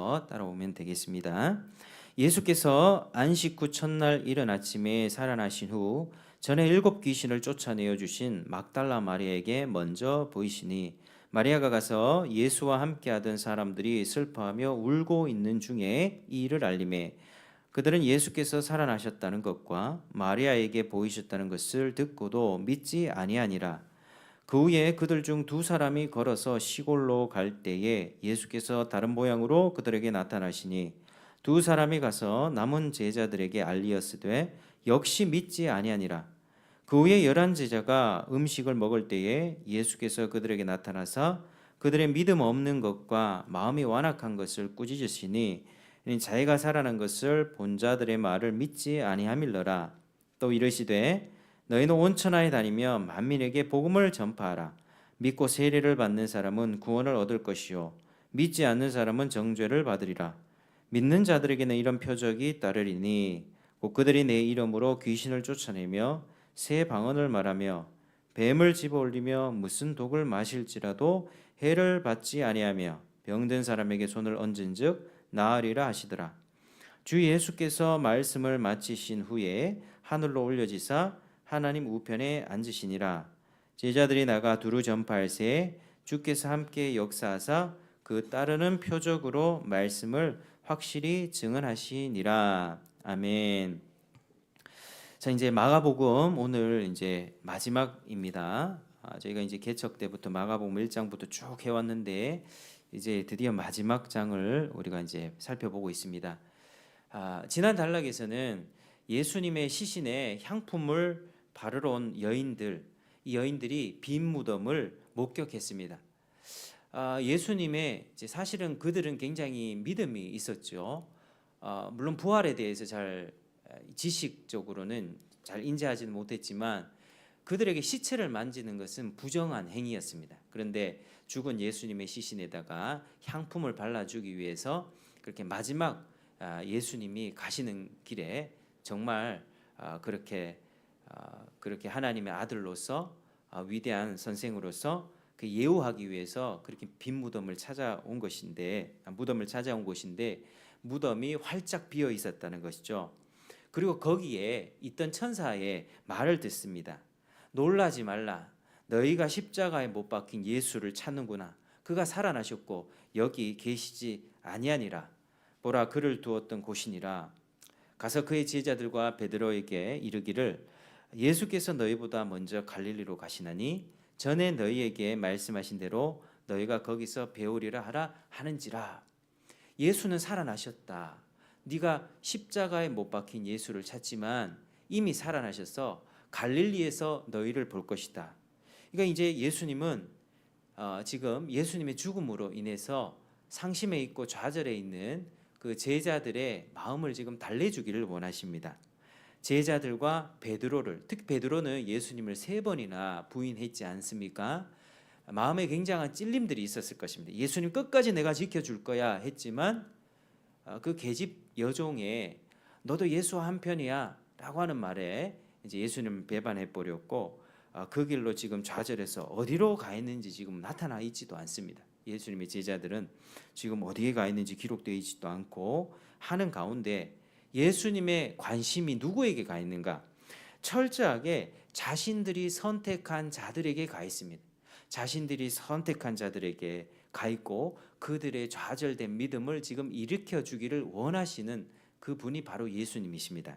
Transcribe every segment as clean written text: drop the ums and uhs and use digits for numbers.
보면서 따라오면 되겠습니다. 예수께서 안식 후 첫날 이른 아침에 살아나신 후 전에 7 귀신을 쫓아내어 주신 막달라 마리아에게 먼저 보이시니 마리아가 가서 예수와 함께하던 사람들이 슬퍼하며 울고 있는 중에 이 일을 알림해 그들은 예수께서 살아나셨다는 것과 마리아에게 보이셨다는 것을 듣고도 믿지 아니하니라. 그 후에 그들 중 2 사람이 걸어서 시골로 갈 때에 예수께서 다른 모양으로 그들에게 나타나시니 2 사람이 가서 남은 제자들에게 알리었으되 역시 믿지 아니하니라. 그 후에 11 제자가 음식을 먹을 때에 예수께서 그들에게 나타나사 그들의 믿음 없는 것과 마음이 완악한 것을 꾸짖으시니 자기가 살아난 것을 본 자들의 말을 믿지 아니함일러라. 또 이르시되 너희는 온 천하에 다니며 만민에게 복음을 전파하라. 믿고 세례를 받는 사람은 구원을 얻을 것이요 믿지 않는 사람은 정죄를 받으리라. 믿는 자들에게는 이런 표적이 따르리니 곧 그들이 내 이름으로 귀신을 쫓아내며 새 방언을 말하며 뱀을 집어올리며 무슨 독을 마실지라도 해를 받지 아니하며 병든 사람에게 손을 얹은즉 나으리라 하시더라. 주 예수께서 말씀을 마치신 후에 하늘로 올려지사 하나님 우편에 앉으시니라. 제자들이 나가 두루 전파할새 주께서 함께 역사하사 그 따르는 표적으로 말씀을 확실히 증언하시니라. 아멘. 자, 이제 마가복음 오늘 이제 마지막입니다. 저희가 이제 개척 때부터 마가복음 1장부터 쭉 해왔는데 이제 드디어 마지막 장을 우리가 이제 살펴보고 있습니다. 지난 단락에서는 예수님의 시신에 향품을 바르러 온 여인들, 이 여인들이 빈 무덤을 목격했습니다. 예수님의 이제 사실은 그들은 굉장히 믿음이 있었죠. 물론 부활에 대해서 잘 지식적으로는 잘 인지하지는 못했지만 그들에게 시체를 만지는 것은 부정한 행위였습니다. 그런데 죽은 예수님의 시신에다가 향품을 발라주기 위해서 그렇게 마지막 예수님이 가시는 길에 정말 그렇게 하나님의 아들로서 위대한 선생으로서 그 예우하기 위해서 그렇게 빈 무덤을 찾아온 곳인데 무덤이 활짝 비어 있었다는 것이죠. 그리고 거기에 있던 천사의 말을 듣습니다. 놀라지 말라. 너희가 십자가에 못 박힌 예수를 찾는구나. 그가 살아나셨고 여기 계시지 아니하니라. 보라 그를 두었던 곳이니라. 가서 그의 제자들과 베드로에게 이르기를 예수께서 너희보다 먼저 갈릴리로 가시나니 전에 너희에게 말씀하신 대로 너희가 거기서 배우리라 하라 하는지라. 예수는 살아나셨다. 네가 십자가에 못 박힌 예수를 찾지만 이미 살아나셔서 갈릴리에서 너희를 볼 것이다. 그러니까 이제 예수님은 지금 예수님의 죽음으로 인해서 상심해 있고 좌절해 있는 그 제자들의 마음을 지금 달래주기를 원하십니다. 제자들과 베드로를, 특히 베드로는 예수님을 3번이나 부인했지 않습니까? 마음에 굉장한 찔림들이 있었을 것입니다. 예수님 끝까지 내가 지켜줄 거야 했지만 그 계집 여종의 너도 예수와 한편이야 라고 하는 말에 이제 예수님을 배반해 버렸고 그 길로 지금 좌절해서 어디로 가 있는지 지금 나타나 있지도 않습니다. 예수님의 제자들은 지금 어디에 가 있는지 기록되어 있지도 않고 하는 가운데 예수님의 관심이 누구에게 가 있는가? 철저하게 자신들이 선택한 자들에게 가 있습니다. 자신들이 선택한 자들에게 가 있고 그들의 좌절된 믿음을 지금 일으켜 주기를 원하시는 그 분이 바로 예수님이십니다.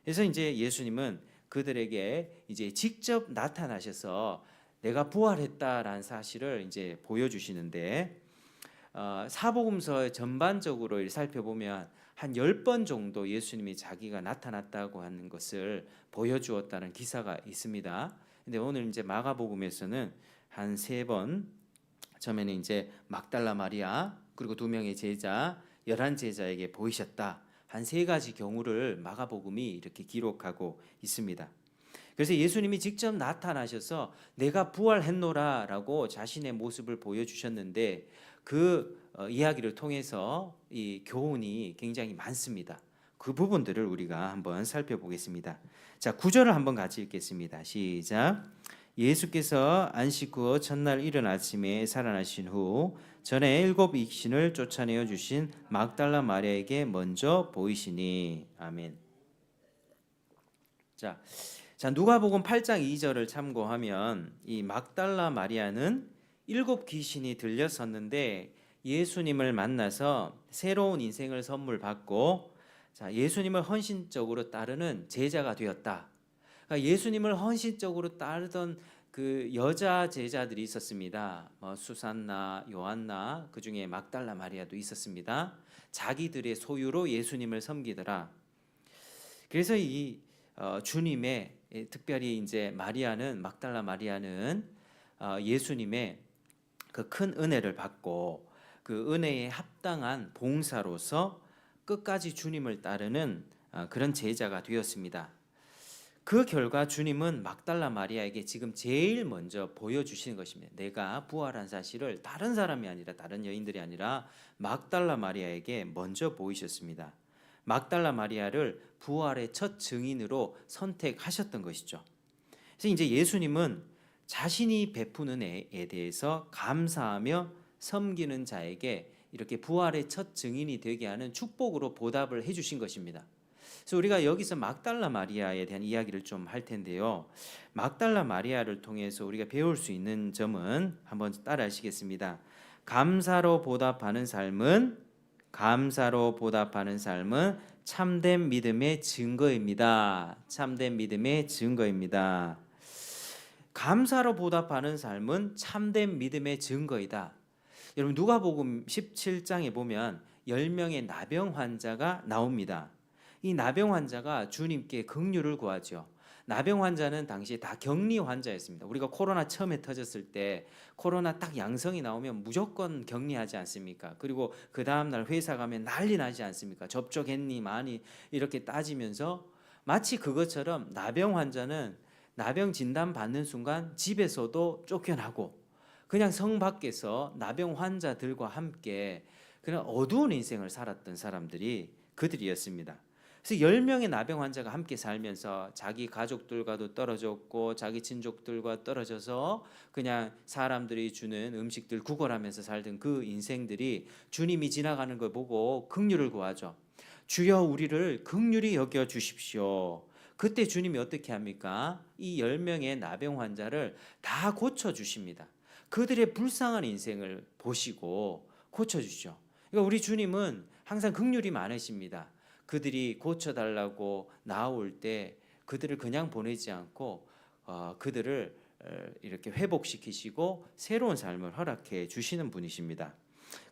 그래서 이제 예수님은 그들에게 이제 직접 나타나셔서 내가 부활했다라는 사실을 이제 보여주시는데 사복음서 전반적으로 살펴보면 한 10번 정도 예수님이 자기가 나타났다고 하는 것을 보여주었다는 기사가 있습니다. 근데 오늘 이제 마가복음에서는 한 3번, 처음에는 이제 막달라 마리아 그리고 2명의 제자, 11제자에게 보이셨다. 한 3가지 경우를 마가복음이 이렇게 기록하고 있습니다. 그래서 예수님이 직접 나타나셔서 내가 부활했노라라고 자신의 모습을 보여주셨는데 그 이야기를 통해서 이 교훈이 굉장히 많습니다. 그 부분들을 우리가 한번 살펴보겠습니다. 자, 9절을 한번 같이 읽겠습니다. 시작. 예수께서 안식 후 첫날 이른 아침에 살아나신 후 전에 7 귀신을 쫓아내어 주신 막달라 마리아에게 먼저 보이시니. 아멘. 자, 누가복음 8장 2절을 참고하면 이 막달라 마리아는 7 귀신이 들렸었는데 예수님을 만나서 새로운 인생을 선물 받고 예수님을 헌신적으로 따르는 제자가 되었다. 그러니까 예수님을 헌신적으로 따르던 그 여자 제자들이 있었습니다. 수산나, 요한나, 그 중에 막달라 마리아도 있었습니다. 자기들의 소유로 예수님을 섬기더라. 그래서 이 주님의 특별히 이제 막달라 마리아는 예수님의 그 큰 은혜를 받고 그 은혜에 합당한 봉사로서 끝까지 주님을 따르는 그런 제자가 되었습니다. 그 결과 주님은 막달라 마리아에게 지금 제일 먼저 보여주시는 것입니다. 내가 부활한 사실을 다른 사람이 아니라 다른 여인들이 아니라 막달라 마리아에게 먼저 보이셨습니다. 막달라 마리아를 부활의 첫 증인으로 선택하셨던 것이죠. 그래서 이제 예수님은 자신이 베푸는 은혜에 대해서 감사하며 섬기는 자에게 이렇게 부활의 첫 증인이 되게 하는 축복으로 보답을 해주신 것입니다. 그래서 우리가 여기서 막달라 마리아에 대한 이야기를 좀 할 텐데요. 막달라 마리아를 통해서 우리가 배울 수 있는 점은 한번 따라하시겠습니다. 감사로 보답하는 삶은 참된 믿음의 증거입니다. 참된 믿음의 증거입니다. 감사로 보답하는 삶은 참된 믿음의 증거이다. 여러분 누가복음 17장에 보면 10명의 나병 환자가 나옵니다. 이 나병 환자가 주님께 긍휼을 구하죠. 나병 환자는 당시에 다 격리 환자였습니다. 우리가 코로나 처음에 터졌을 때 코로나 딱 양성이 나오면 무조건 격리하지 않습니까? 그리고 그 다음날 회사 가면 난리 나지 않습니까? 접촉했니 많이 이렇게 따지면서 마치 그것처럼 나병 환자는 나병 진단 받는 순간 집에서도 쫓겨나고 그냥 성 밖에서 나병 환자들과 함께 그냥 어두운 인생을 살았던 사람들이 그들이었습니다. 그래서 10명의 나병 환자가 함께 살면서 자기 가족들과도 떨어졌고 자기 친족들과 떨어져서 그냥 사람들이 주는 음식들 구걸하면서 살던 그 인생들이 주님이 지나가는 걸 보고 긍휼을 구하죠. 주여 우리를 긍휼히 여겨 주십시오. 그때 주님이 어떻게 합니까? 이 10명의 나병 환자를 다 고쳐주십니다. 그들의 불쌍한 인생을 보시고 고쳐주죠. 그러니까 우리 주님은 항상 긍휼이 많으십니다. 그들이 고쳐달라고 나올 때 그들을 그냥 보내지 않고 그들을 이렇게 회복시키시고 새로운 삶을 허락해 주시는 분이십니다.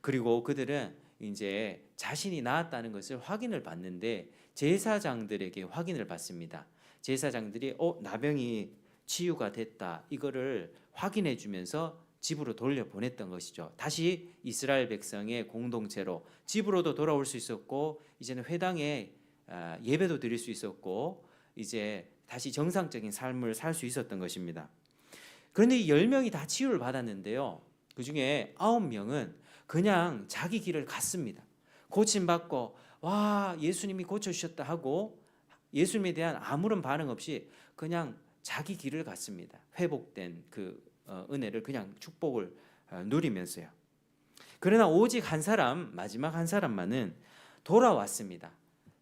그리고 그들은 이제 자신이 나았다는 것을 확인을 받는데 제사장들에게 확인을 받습니다. 제사장들이 나병이 치유가 됐다 이거를 확인해 주면서 집으로 돌려보냈던 것이죠. 다시 이스라엘 백성의 공동체로 집으로도 돌아올 수 있었고 이제는 회당에 예배도 드릴 수 있었고 이제 다시 정상적인 삶을 살 수 있었던 것입니다. 그런데 이 10명이 다 치유를 받았는데요. 그중에 9명은 그냥 자기 길을 갔습니다. 고침받고 와 예수님이 고쳐주셨다 하고 예수님에 대한 아무런 반응 없이 그냥 자기 길을 갔습니다. 회복된 그 은혜를 그냥 축복을 누리면서요. 그러나 오직 한 사람, 마지막 한 사람만은 돌아왔습니다.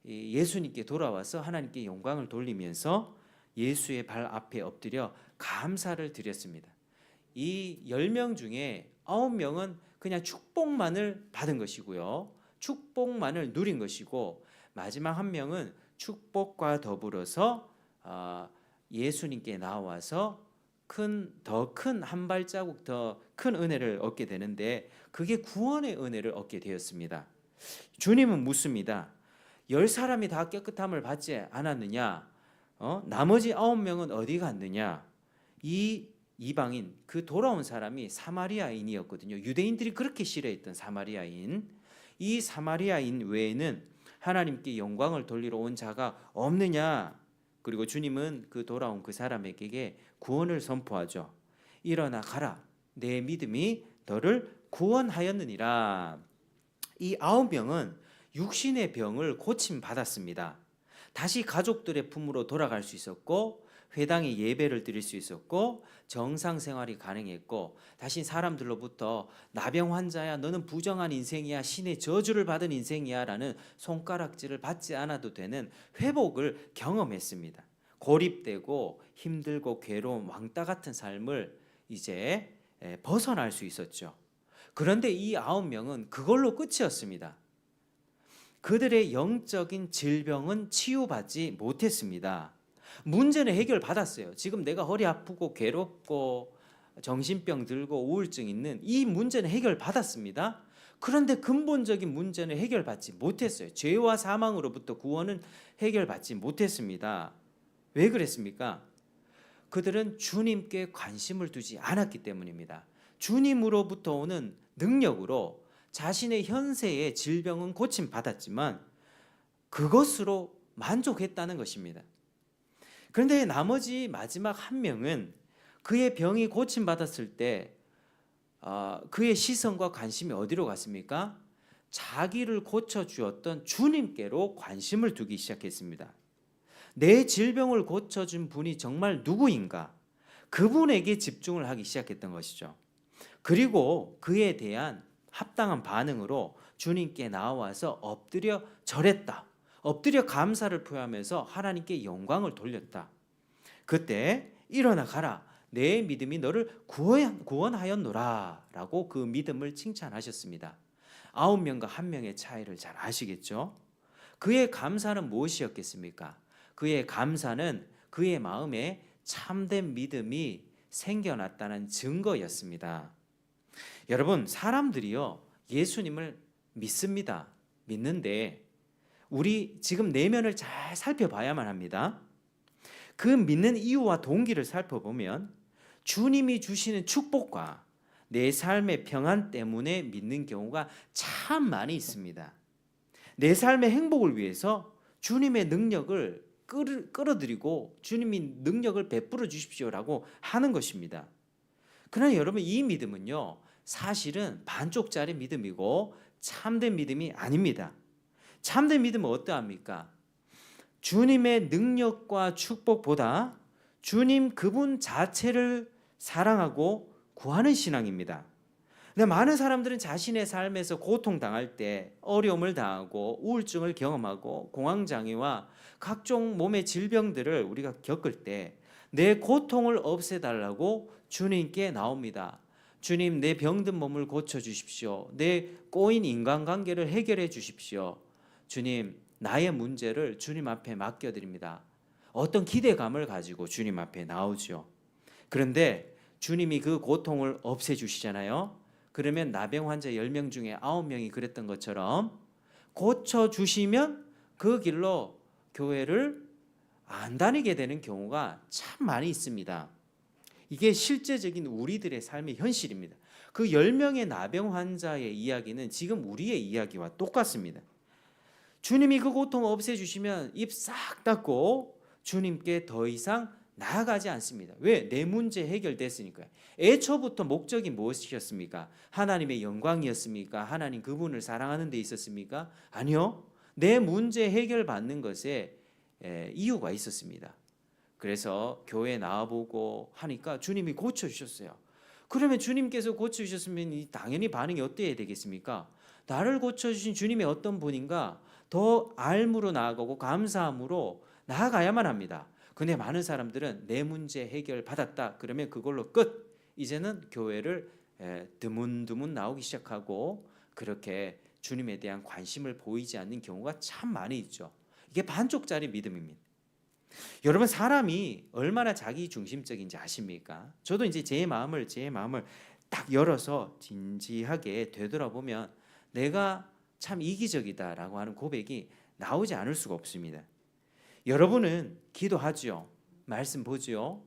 예수님께 돌아와서 하나님께 영광을 돌리면서 예수의 발 앞에 엎드려 감사를 드렸습니다. 이 10명 중에 9명은 그냥 축복만을 받은 것이고요. 축복만을 누린 것이고 마지막 한 명은 축복과 더불어서 예수님께 나와서 더 큰 한 발자국 더 큰 은혜를 얻게 되는데 그게 구원의 은혜를 얻게 되었습니다. 주님은 묻습니다. 10사람이 다 깨끗함을 받지 않았느냐? 나머지 9명은 어디 갔느냐? 이 이방인 그 돌아온 사람이 사마리아인이었거든요. 유대인들이 그렇게 싫어했던 사마리아인. 이 사마리아인 외에는 하나님께 영광을 돌리러 온 자가 없느냐? 그리고 주님은 그 돌아온 그 사람에게 구원을 선포하죠. 일어나 가라. 내 믿음이 너를 구원하였느니라. 이 9명은 육신의 병을 고침 받았습니다. 다시 가족들의 품으로 돌아갈 수 있었고 회당에 예배를 드릴 수 있었고 정상 생활이 가능했고 다시 사람들로부터 나병 환자야, 너는 부정한 인생이야, 신의 저주를 받은 인생이야 라는 손가락질을 받지 않아도 되는 회복을 경험했습니다. 고립되고 힘들고 괴로운 왕따 같은 삶을 이제 벗어날 수 있었죠. 그런데 이 9명은 그걸로 끝이었습니다. 그들의 영적인 질병은 치유받지 못했습니다. 문제는 해결받았어요. 지금 내가 허리 아프고 괴롭고 정신병 들고 우울증 있는 이 문제는 해결받았습니다. 그런데 근본적인 문제는 해결받지 못했어요. 죄와 사망으로부터 구원은 해결받지 못했습니다. 왜 그랬습니까? 그들은 주님께 관심을 두지 않았기 때문입니다. 주님으로부터 오는 능력으로 자신의 현세의 질병은 고침받았지만 그것으로 만족했다는 것입니다. 그런데 나머지 마지막 한 명은 그의 병이 고침받았을 때 그의 시선과 관심이 어디로 갔습니까? 자기를 고쳐주었던 주님께로 관심을 두기 시작했습니다. 내 질병을 고쳐준 분이 정말 누구인가? 그분에게 집중을 하기 시작했던 것이죠. 그리고 그에 대한 합당한 반응으로 주님께 나와서 엎드려 절했다. 엎드려 감사를 표하면서 하나님께 영광을 돌렸다. 그때 일어나 가라. 내 믿음이 너를 구원하였노라 라고 그 믿음을 칭찬하셨습니다. 9명과 1명의 차이를 잘 아시겠죠? 그의 감사는 무엇이었겠습니까? 그의 감사는 그의 마음에 참된 믿음이 생겨났다는 증거였습니다. 여러분, 사람들이요 예수님을 믿습니다. 믿는데 우리 지금 내면을 잘 살펴봐야만 합니다. 그 믿는 이유와 동기를 살펴보면 주님이 주시는 축복과 내 삶의 평안 때문에 믿는 경우가 참 많이 있습니다. 내 삶의 행복을 위해서 주님의 능력을 끌어들이고 주님이 능력을 베풀어 주십시오라고 하는 것입니다. 그러나 여러분, 이 믿음은요 사실은 반쪽짜리 믿음이고 참된 믿음이 아닙니다. 참된 믿음은 어떠합니까? 주님의 능력과 축복보다 주님 그분 자체를 사랑하고 구하는 신앙입니다. 근데 많은 사람들은 자신의 삶에서 고통당할 때 어려움을 당하고 우울증을 경험하고 공황장애와 각종 몸의 질병들을 우리가 겪을 때 내 고통을 없애달라고 주님께 나옵니다. 주님, 내 병든 몸을 고쳐주십시오. 내 꼬인 인간관계를 해결해 주십시오. 주님, 나의 문제를 주님 앞에 맡겨드립니다. 어떤 기대감을 가지고 주님 앞에 나오죠. 그런데 주님이 그 고통을 없애주시잖아요. 그러면 나병 환자 10명 중에 9명이 그랬던 것처럼 고쳐주시면 그 길로 교회를 안 다니게 되는 경우가 참 많이 있습니다. 이게 실제적인 우리들의 삶의 현실입니다. 그 10명의 나병 환자의 이야기는 지금 우리의 이야기와 똑같습니다. 주님이 그 고통 없애주시면 입 싹 닫고 주님께 더 이상 나아가지 않습니다. 왜? 내 문제 해결됐으니까요. 애초부터 목적이 무엇이었습니까? 하나님의 영광이었습니까? 하나님 그분을 사랑하는 데 있었습니까? 아니요. 내 문제 해결받는 것에 이유가 있었습니다. 그래서 교회 나와보고 하니까 주님이 고쳐주셨어요. 그러면 주님께서 고쳐주셨으면 당연히 반응이 어때야 되겠습니까? 나를 고쳐주신 주님이 어떤 분인가 더 알므로 나아가고 감사함으로 나아가야만 합니다. 근데 많은 사람들은 내 문제 해결 받았다 그러면 그걸로 끝. 이제는 교회를 드문드문 나오기 시작하고 그렇게 주님에 대한 관심을 보이지 않는 경우가 참 많이 있죠. 이게 반쪽짜리 믿음입니다. 여러분, 사람이 얼마나 자기 중심적인지 아십니까? 저도 이제 제 마음을 딱 열어서 진지하게 되돌아보면 내가 참 이기적이다라고 하는 고백이 나오지 않을 수가 없습니다. 여러분은 기도하죠. 말씀 보죠.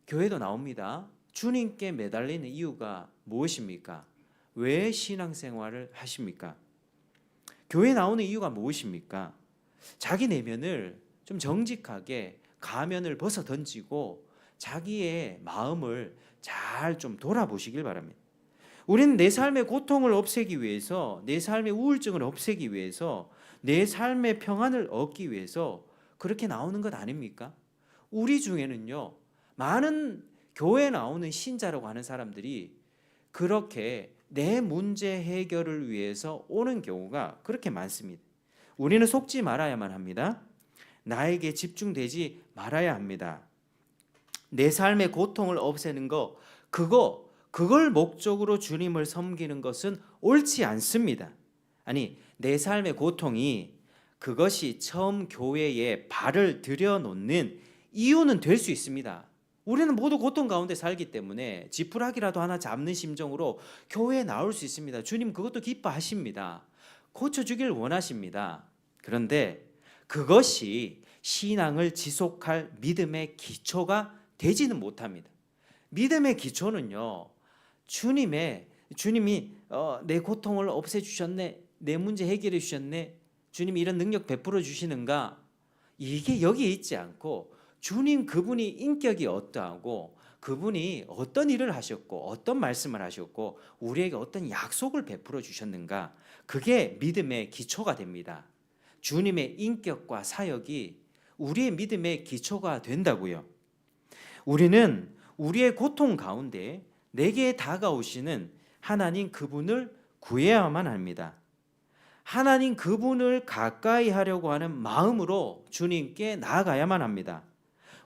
교회도 나옵니다. 주님께 매달리는 이유가 무엇입니까? 왜 신앙생활을 하십니까? 교회 나오는 이유가 무엇입니까? 자기 내면을 좀 정직하게 가면을 벗어 던지고 자기의 마음을 잘 좀 돌아보시길 바랍니다. 우리는 내 삶의 고통을 없애기 위해서, 내 삶의 우울증을 없애기 위해서, 내 삶의 평안을 얻기 위해서 그렇게 나오는 것 아닙니까? 우리 중에는요, 많은 교회 나오는 신자라고 하는 사람들이 그렇게 내 문제 해결을 위해서 오는 경우가 그렇게 많습니다. 우리는 속지 말아야만 합니다. 나에게 집중되지 말아야 합니다. 내 삶의 고통을 없애는 거, 그걸 목적으로 주님을 섬기는 것은 옳지 않습니다. 아니, 내 삶의 고통이 그것이 처음 교회에 발을 들여놓는 이유는 될 수 있습니다. 우리는 모두 고통 가운데 살기 때문에 지푸라기라도 하나 잡는 심정으로 교회에 나올 수 있습니다. 주님 그것도 기뻐하십니다. 고쳐주길 원하십니다. 그런데 그것이 신앙을 지속할 믿음의 기초가 되지는 못합니다. 믿음의 기초는요, 주님이 내 고통을 없애주셨네, 내 문제 해결해 주셨네, 주님이 이런 능력 베풀어 주시는가, 이게 여기에 있지 않고 주님 그분이 인격이 어떠하고 그분이 어떤 일을 하셨고 어떤 말씀을 하셨고 우리에게 어떤 약속을 베풀어 주셨는가, 그게 믿음의 기초가 됩니다. 주님의 인격과 사역이 우리의 믿음의 기초가 된다고요. 우리는 우리의 고통 가운데 내게 다가오시는 하나님 그분을 구해야만 합니다. 하나님 그분을 가까이 하려고 하는 마음으로 주님께 나아가야만 합니다.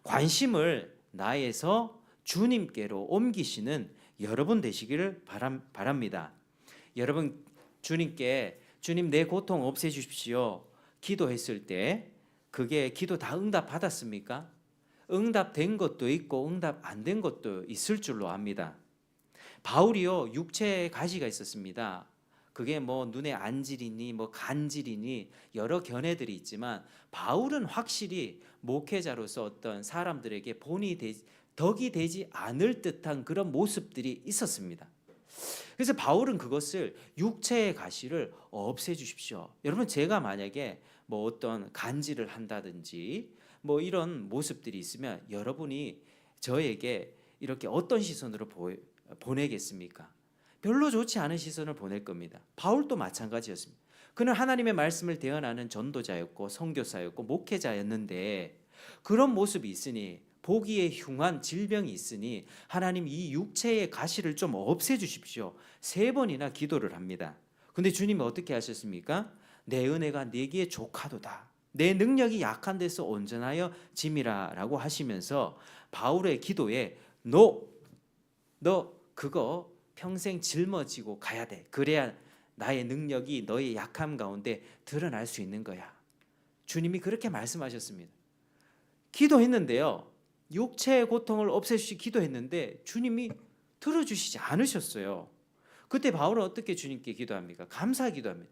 관심을 나에서 주님께로 옮기시는 여러분 되시기를 바랍니다. 여러분, 주님께 주님 내 고통 없애주십시오 기도했을 때 그게 기도 다 응답 받았습니까? 응답된 것도 있고 응답 안 된 것도 있을 줄로 압니다. 바울이요, 육체에 가시가 있었습니다. 그게 뭐 눈에 안질이니 뭐 간질이니 여러 견해들이 있지만 바울은 확실히 목회자로서 어떤 사람들에게 덕이 되지 않을 듯한 그런 모습들이 있었습니다. 그래서 바울은 그것을 육체의 가시를 없애주십시오. 여러분, 제가 만약에 뭐 어떤 간질을 한다든지 뭐 이런 모습들이 있으면 여러분이 저에게 이렇게 어떤 시선으로 보내겠습니까? 별로 좋지 않은 시선을 보낼 겁니다. 바울도 마찬가지였습니다. 그는 하나님의 말씀을 대언하는 전도자였고 선교사였고 목회자였는데 그런 모습이 있으니, 보기에 흉한 질병이 있으니 하나님 이 육체의 가시를 좀 없애주십시오 3번이나 기도를 합니다. 근데 주님이 어떻게 하셨습니까? 내 은혜가 네기에 족하도다, 내 능력이 약한 데서 온전하여 짐이라 라고 하시면서 바울의 기도에 너 그거 평생 짊어지고 가야 돼. 그래야 나의 능력이 너의 약함 가운데 드러날 수 있는 거야. 주님이 그렇게 말씀하셨습니다. 기도했는데요, 육체의 고통을 없애주시 기도했는데 주님이 들어주시지 않으셨어요. 그때 바울은 어떻게 주님께 기도합니까? 감사 기도합니다.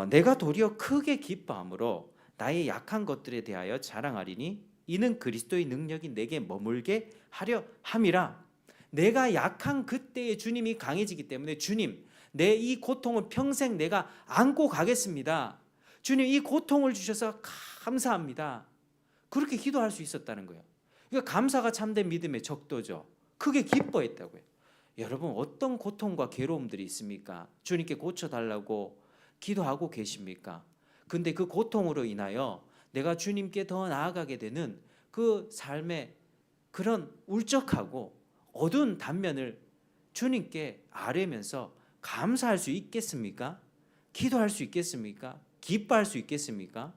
내가 도리어 크게 기뻐함으로 나의 약한 것들에 대하여 자랑하리니 이는 그리스도의 능력이 내게 머물게 하려 함이라. 내가 약한 그때에 주님이 강해지기 때문에 주님, 내 이 고통을 평생 내가 안고 가겠습니다. 주님 이 고통을 주셔서 감사합니다. 그렇게 기도할 수 있었다는 거예요. 그러니까 감사가 참된 믿음의 척도죠. 크게 기뻐했다고요. 여러분, 어떤 고통과 괴로움들이 있습니까? 주님께 고쳐달라고 기도하고 계십니까? 근데 그 고통으로 인하여 내가 주님께 더 나아가게 되는 그 삶의 그런 울적하고 어두운 단면을 주님께 아뢰면서 감사할 수 있겠습니까? 기도할 수 있겠습니까? 기뻐할 수 있겠습니까?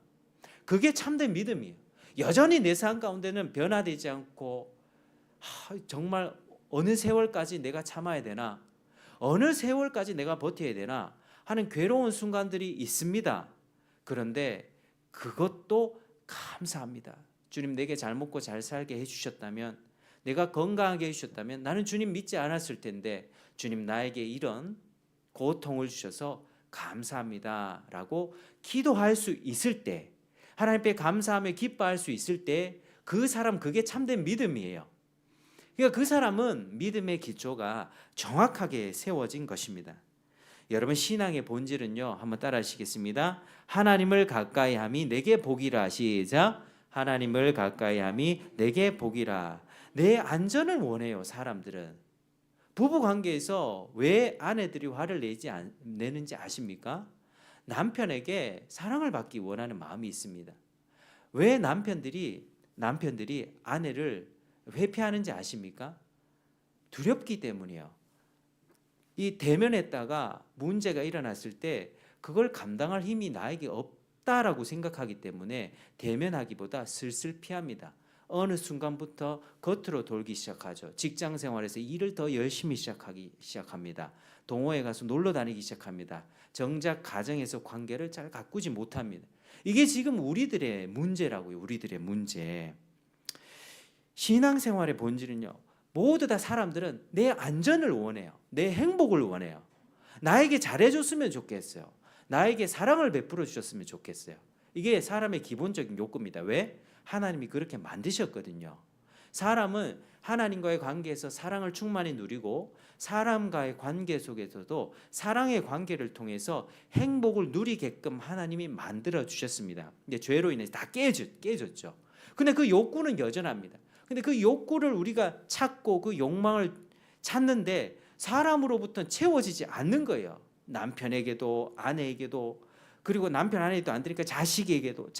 그게 참된 믿음이에요. 여전히 내 삶 가운데는 변화되지 않고 정말 어느 세월까지 내가 참아야 되나, 어느 세월까지 내가 버텨야 되나 하는 괴로운 순간들이 있습니다. 그런데 그것도 감사합니다. 주님 내게 잘 먹고 잘 살게 해주셨다면, 내가 건강하게 해주셨다면 나는 주님 믿지 않았을 텐데 주님 나에게 이런 고통을 주셔서 감사합니다 라고 기도할 수 있을 때, 하나님께 감사하며 기뻐할 수 있을 때 그 사람, 그게 참된 믿음이에요. 그러니까 그 사람은 믿음의 기초가 정확하게 세워진 것입니다. 여러분, 신앙의 본질은요, 한번 따라 하시겠습니다. 하나님을 가까이함이 내게 복이라. 시작. 하나님을 가까이함이 내게 복이라. 내 안전을 원해요. 사람들은 부부관계에서 왜 아내들이 화를 내는지 아십니까? 남편에게 사랑을 받기 원하는 마음이 있습니다. 왜 남편들이 남편들이 아내를 회피하는지 아십니까? 두렵기 때문이에요. 이 대면했다가 문제가 일어났을 때 그걸 감당할 힘이 나에게 없다라고 생각하기 때문에 대면하기보다 슬슬 피합니다. 어느 순간부터 겉으로 돌기 시작하죠. 직장 생활에서 일을 더 열심히 시작합니다. 동호회 가서 놀러 다니기 시작합니다. 정작 가정에서 관계를 잘 가꾸지 못합니다. 이게 지금 우리들의 문제라고요. 우리들의 문제. 신앙생활의 본질은요, 모두 다 사람들은 내 안전을 원해요. 내 행복을 원해요. 나에게 잘해줬으면 좋겠어요. 나에게 사랑을 베풀어 주셨으면 좋겠어요. 이게 사람의 기본적인 욕구입니다. 왜? 하나님이 그렇게 만드셨거든요. 사람은 하나님과의 관계에서 사랑을 충만히 누리고 사람과의 관계 속에서도 사랑의 관계를 통해서 행복을 누리게끔 하나님이 만들어 주셨습니다. 근데 죄로 인해서 다 깨졌죠. 근데 그 욕구는 여전합니다. 근데 그 욕구를 우리가 찾고 그 욕망을 찾는데 사람으로부터 채워지지 않는 거예요. 남편에게도 아내에게도, 그리고 남편 아내도 안 되니까 자식에게도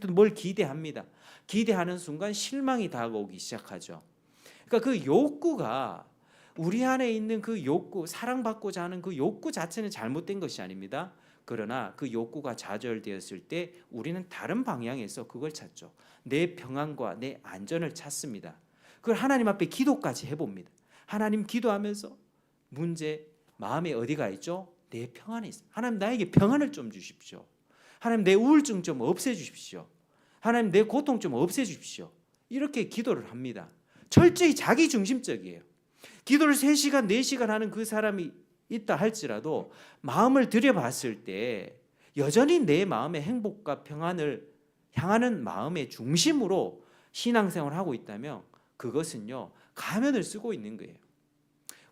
뭘 기대합니다. 기대하는 순간 실망이 다가오기 시작하죠. 그러니까 그 욕구가, 우리 안에 있는 그 욕구, 사랑받고자 하는 그 욕구 자체는 잘못된 것이 아닙니다. 그러나 그 욕구가 좌절되었을 때 우리는 다른 방향에서 그걸 찾죠. 내 평안과 내 안전을 찾습니다. 그걸 하나님 앞에 기도까지 해봅니다. 하나님 기도하면서 문제, 마음에 어디가 있죠? 내 평안이 있어. 하나님 나에게 평안을 좀 주십시오. 하나님 내 우울증 좀 없애주십시오. 하나님 내 고통 좀 없애주십시오. 이렇게 기도를 합니다. 철저히 자기중심적이에요. 기도를 3시간, 4시간 하는 그 사람이 있다 할지라도 마음을 들여봤을 때 여전히 내 마음의 행복과 평안을 향하는 마음의 중심으로 신앙생활을 하고 있다면 그것은요, 가면을 쓰고 있는 거예요.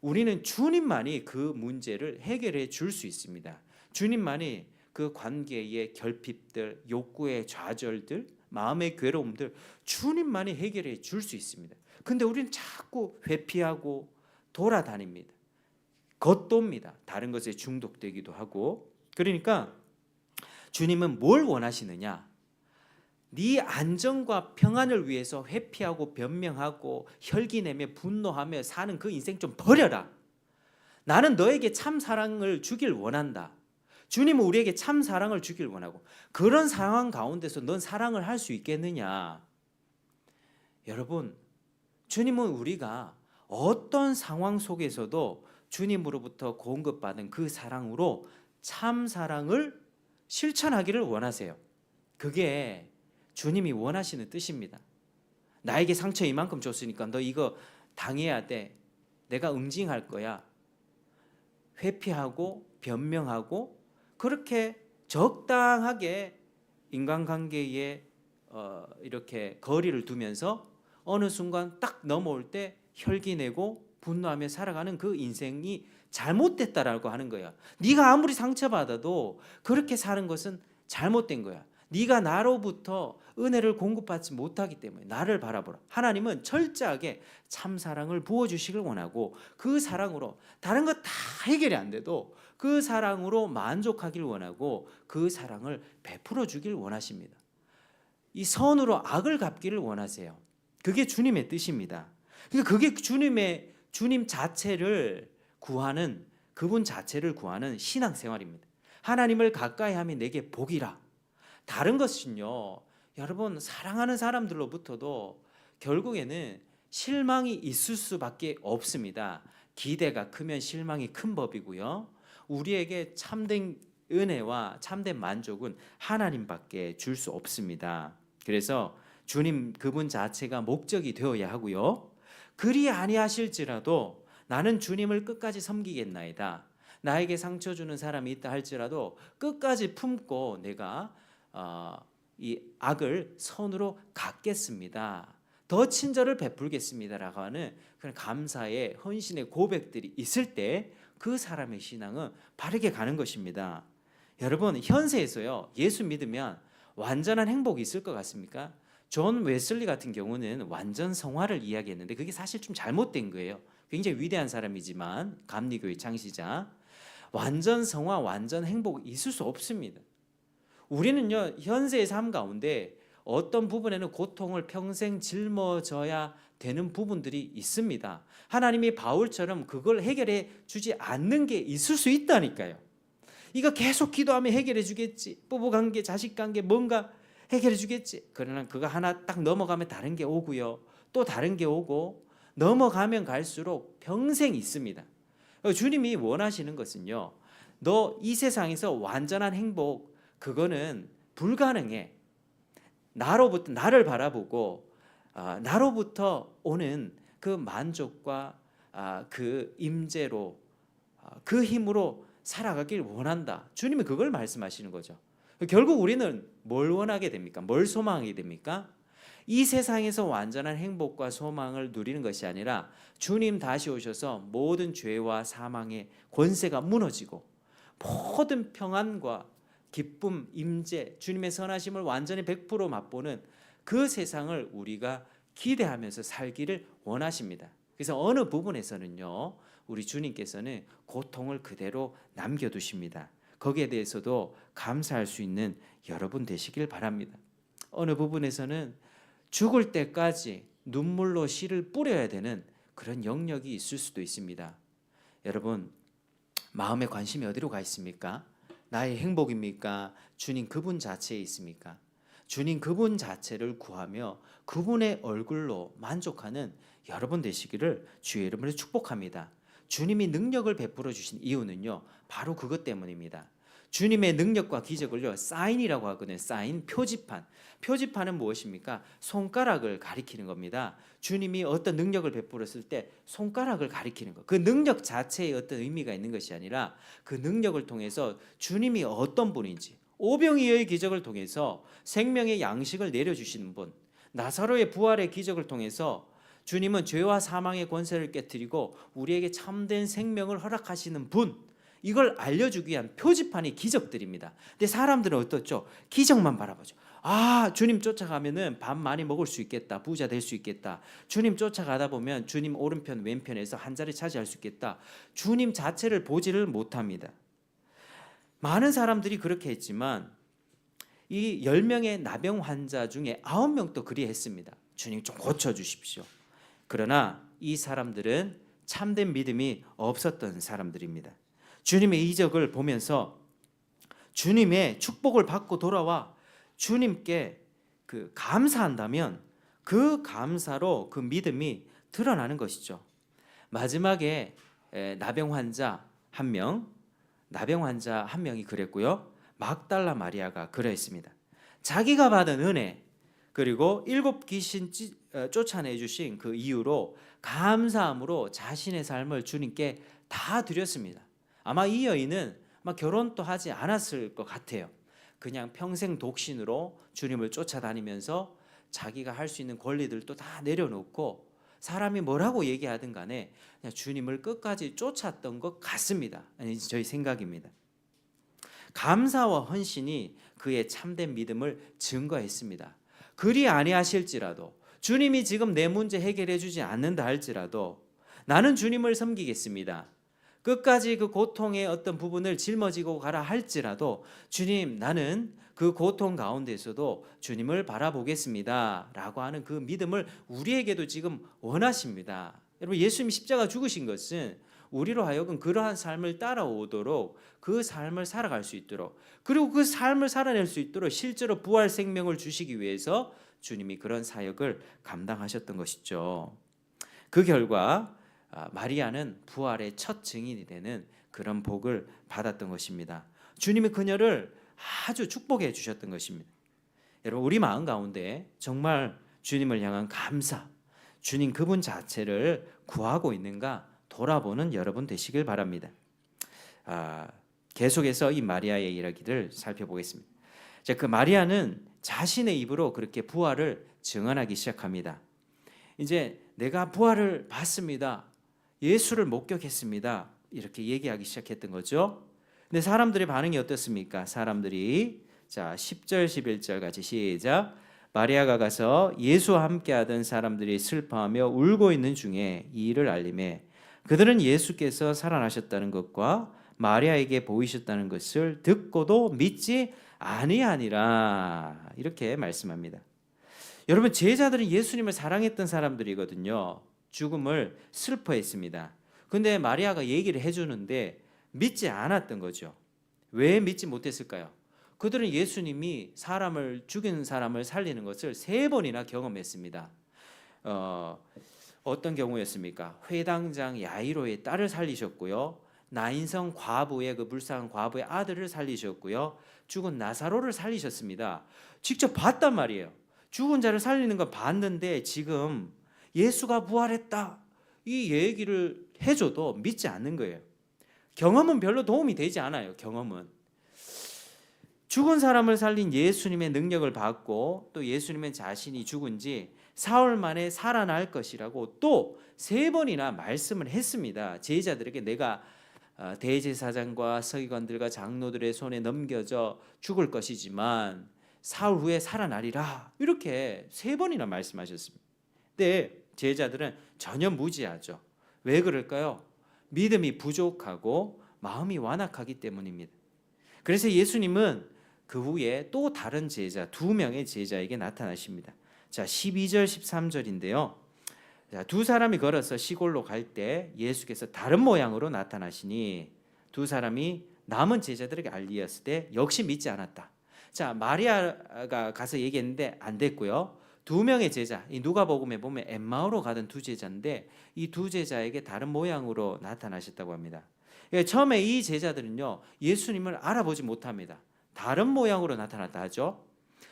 우리는 주님만이 그 문제를 해결해 줄 수 있습니다. 주님만이 그 관계의 결핍들, 욕구의 좌절들, 마음의 괴로움들 주님만이 해결해 줄 수 있습니다. 근데 우리는 자꾸 회피하고 돌아다닙니다. 겉돕니다. 다른 것에 중독되기도 하고. 그러니까 주님은 뭘 원하시느냐? 네 안정과 평안을 위해서 회피하고 변명하고 혈기내며 분노하며 사는 그 인생 좀 버려라. 나는 너에게 참 사랑을 주길 원한다. 주님은 우리에게 참 사랑을 주길 원하고, 그런 상황 가운데서 넌 사랑을 할 수 있겠느냐? 여러분, 주님은 우리가 어떤 상황 속에서도 주님으로부터 공급받은 그 사랑으로 참 사랑을 실천하기를 원하세요. 그게 주님이 원하시는 뜻입니다. 나에게 상처 이만큼 줬으니까 너 이거 당해야 돼. 내가 응징할 거야. 회피하고 변명하고 그렇게 적당하게 인간관계에 이렇게 거리를 두면서 어느 순간 딱 넘어올 때 혈기내고 분노하며 살아가는 그 인생이 잘못됐다라고 하는 거야. 네가 아무리 상처받아도 그렇게 사는 것은 잘못된 거야. 네가 나로부터 은혜를 공급받지 못하기 때문에 나를 바라보라. 하나님은 철저하게 참사랑을 부어주시길 원하고 그 사랑으로 다른 거 다 해결이 안 돼도 그 사랑으로 만족하길 원하고 그 사랑을 베풀어 주길 원하십니다. 이 선으로 악을 갚기를 원하세요. 그게 주님의 뜻입니다. 그러니까 그게 주님 자체를 구하는, 그분 자체를 구하는 신앙생활입니다. 하나님을 가까이 하면 내게 복이라. 다른 것은요, 여러분, 사랑하는 사람들로부터도 결국에는 실망이 있을 수밖에 없습니다. 기대가 크면 실망이 큰 법이고요. 우리에게 참된 은혜와 참된 만족은 하나님밖에 줄 수 없습니다. 그래서 주님 그분 자체가 목적이 되어야 하고요. 그리 아니하실지라도 나는 주님을 끝까지 섬기겠나이다. 나에게 상처 주는 사람이 있다 할지라도 끝까지 품고 내가 이 악을 선으로 갚겠습니다. 더 친절을 베풀겠습니다라고 하는 그런 감사의 헌신의 고백들이 있을 때 그 사람의 신앙은 바르게 가는 것입니다. 여러분, 현세에서요, 예수 믿으면 완전한 행복이 있을 것 같습니까? 존 웨슬리 같은 경우는 완전 성화를 이야기했는데 그게 사실 좀 잘못된 거예요. 굉장히 위대한 사람이지만 감리교의 창시자. 완전 성화, 완전 행복이 있을 수 없습니다. 우리는요, 현세의 삶 가운데 어떤 부분에는 고통을 평생 짊어져야 되는 부분들이 있습니다. 하나님이 바울처럼 그걸 해결해 주지 않는 게 있을 수 있다니까요. 이거 계속 기도하면 해결해 주겠지. 부부관계, 자식관계 뭔가 해결해 주겠지. 그러나 그거 하나 딱 넘어가면 다른 게 오고요. 또 다른 게 오고 넘어가면 갈수록 평생 있습니다. 주님이 원하시는 것은요. 너 이 세상에서 완전한 행복 그거는 불가능해. 나로부터 나를 바라보고 나로부터 오는 그 만족과 그 임재로 그 힘으로 살아가길 원한다. 주님이 그걸 말씀하시는 거죠. 결국 우리는 뭘 원하게 됩니까? 뭘 소망하게 됩니까? 이 세상에서 완전한 행복과 소망을 누리는 것이 아니라 주님 다시 오셔서 모든 죄와 사망의 권세가 무너지고 모든 평안과 기쁨, 임재, 주님의 선하심을 완전히 100% 맛보는 그 세상을 우리가 기대하면서 살기를 원하십니다. 그래서 어느 부분에서는요, 우리 주님께서는 고통을 그대로 남겨두십니다. 거기에 대해서도 감사할 수 있는 여러분 되시길 바랍니다. 어느 부분에서는 죽을 때까지 눈물로 씨를 뿌려야 되는 그런 영역이 있을 수도 있습니다. 여러분, 마음의 관심이 어디로 가 있습니까? 나의 행복입니까? 주님 그분 자체에 있습니까? 주님 그분 자체를 구하며 그분의 얼굴로 만족하는 여러분 되시기를 주의 이름으로 축복합니다. 주님이 능력을 베풀어 주신 이유는요, 바로 그것 때문입니다. 주님의 능력과 기적을요, 사인이라고 하거든요. 사인, 표지판. 표지판은 무엇입니까? 손가락을 가리키는 겁니다. 주님이 어떤 능력을 베풀었을 때 손가락을 가리키는 것. 그 능력 자체에 어떤 의미가 있는 것이 아니라 그 능력을 통해서 주님이 어떤 분인지, 오병이어의 기적을 통해서 생명의 양식을 내려주시는 분, 나사로의 부활의 기적을 통해서 주님은 죄와 사망의 권세를 깨뜨리고 우리에게 참된 생명을 허락하시는 분, 이걸 알려주기 위한 표지판이 기적들입니다. 근데 사람들은 어떻죠? 기적만 바라보죠. 주님 쫓아가면은 밥 많이 먹을 수 있겠다, 부자 될 수 있겠다. 주님 쫓아가다 보면 주님 오른편 왼편에서 한 자리 차지할 수 있겠다. 주님 자체를 보지를 못합니다. 많은 사람들이 그렇게 했지만 이 10명의 나병 환자 중에 9명도 그리했습니다. 주님 좀 고쳐주십시오. 그러나 이 사람들은 참된 믿음이 없었던 사람들입니다. 주님의 이적을 보면서 주님의 축복을 받고 돌아와 주님께 감사한다면 그 감사로 그 믿음이 드러나는 것이죠. 마지막에 나병 환자 한 명이 그랬고요. 막달라 마리아가 그러했습니다. 자기가 받은 은혜 그리고 7 귀신 쫓아내 주신 그 이유로 감사함으로 자신의 삶을 주님께 다 드렸습니다. 아마 이 여인은 결혼도 하지 않았을 것 같아요. 그냥 평생 독신으로 주님을 쫓아다니면서 자기가 할 수 있는 권리들도 다 내려놓고 사람이 뭐라고 얘기하든 간에 그냥 주님을 끝까지 쫓았던 것 같습니다. 아니, 저희 생각입니다. 감사와 헌신이 그의 참된 믿음을 증거했습니다. 그리 아니하실지라도 주님이 지금 내 문제 해결해 주지 않는다 할지라도 나는 주님을 섬기겠습니다. 끝까지 그 고통의 어떤 부분을 짊어지고 가라 할지라도 주님 나는 그 고통 가운데서도 주님을 바라보겠습니다 라고 하는 그 믿음을 우리에게도 지금 원하십니다. 여러분, 예수님이 십자가 죽으신 것은 우리로 하여금 그러한 삶을 따라오도록 그 삶을 살아갈 수 있도록, 그리고 그 삶을 살아낼 수 있도록 실제로 부활 생명을 주시기 위해서 주님이 그런 사역을 감당하셨던 것이죠. 그 결과 마리아는 부활의 첫 증인이 되는 그런 복을 받았던 것입니다. 주님이 그녀를 아주 축복해 주셨던 것입니다. 여러분, 우리 마음 가운데 정말 주님을 향한 감사, 주님 그분 자체를 구하고 있는가 돌아보는 여러분 되시길 바랍니다. 계속해서 이 마리아의 이야기를 살펴보겠습니다. 그 마리아는 자신의 입으로 그렇게 부활을 증언하기 시작합니다. 이제 내가 부활을 봤습니다. 예수를 목격했습니다. 이렇게 얘기하기 시작했던 거죠. 근데 사람들의 반응이 어떻습니까? 사람들이 10절 11절 같이 시작. 마리아가 가서 예수와 함께하던 사람들이 슬퍼하며 울고 있는 중에 이 일을 알림해 그들은 예수께서 살아나셨다는 것과 마리아에게 보이셨다는 것을 듣고도 믿지 아니하니라 이렇게 말씀합니다. 여러분, 제자들은 예수님을 사랑했던 사람들이거든요. 죽음을 슬퍼했습니다. 근데 마리아가 얘기를 해주는데 믿지 않았던 거죠. 왜 믿지 못했을까요? 그들은 예수님이 사람을 죽인 사람을 살리는 것을 3번이나 경험했습니다. 어떤 경우였습니까? 회당장 야이로의 딸을 살리셨고요. 나인성 과부의 그 불쌍한 과부의 아들을 살리셨고요. 죽은 나사로를 살리셨습니다. 직접 봤단 말이에요. 죽은 자를 살리는 건 봤는데 지금 예수가 부활했다 이 얘기를 해줘도 믿지 않는 거예요. 경험은 별로 도움이 되지 않아요. 경험은 죽은 사람을 살린 예수님의 능력을 받고 또 예수님은 자신이 죽은 지 사흘 만에 살아날 것이라고 또 3번이나 말씀을 했습니다. 제자들에게 내가 대제사장과 서기관들과 장로들의 손에 넘겨져 죽을 것이지만 사흘 후에 살아나리라 이렇게 3번이나 말씀하셨습니다. 근데 제자들은 전혀 무지하죠. 왜 그럴까요? 믿음이 부족하고 마음이 완악하기 때문입니다. 그래서 예수님은 그 후에 또 다른 제자 2명의 제자에게 나타나십니다. 자, 12절 13절인데요. 자, 2사람이 걸어서 시골로 갈 때 예수께서 다른 모양으로 나타나시니 2사람이 남은 제자들에게 알리었을 때 역시 믿지 않았다. 자, 마리아가 가서 얘기했는데 안 됐고요. 2명의 제자, 이 누가복음에 보면 엠마오로 가던 2 제자인데 이 2 제자에게 다른 모양으로 나타나셨다고 합니다. 처음에 이 제자들은요 예수님을 알아보지 못합니다. 다른 모양으로 나타났다 하죠.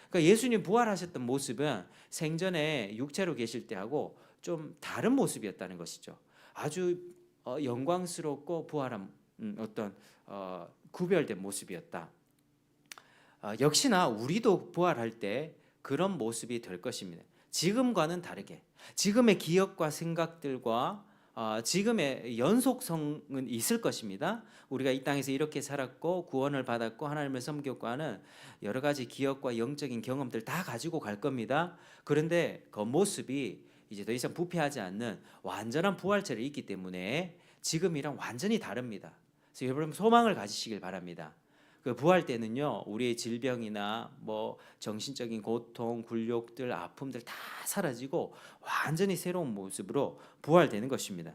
그러니까 예수님 부활하셨던 모습은 생전에 육체로 계실 때하고 좀 다른 모습이었다는 것이죠. 아주 영광스럽고 부활한 어떤 구별된 모습이었다. 역시나 우리도 부활할 때 그런 모습이 될 것입니다. 지금과는 다르게 지금의 기억과 생각들과 지금의 연속성은 있을 것입니다. 우리가 이 땅에서 이렇게 살았고 구원을 받았고 하나님을 섬겼고 하는 여러 가지 기억과 영적인 경험들 다 가지고 갈 겁니다. 그런데 그 모습이 이제 더 이상 부패하지 않는 완전한 부활체를 있기 때문에 지금이랑 완전히 다릅니다. 그래서 여러분 소망을 가지시길 바랍니다. 그 부활 때는요 우리의 질병이나 뭐 정신적인 고통, 굴욕들, 아픔들 다 사라지고 완전히 새로운 모습으로 부활되는 것입니다.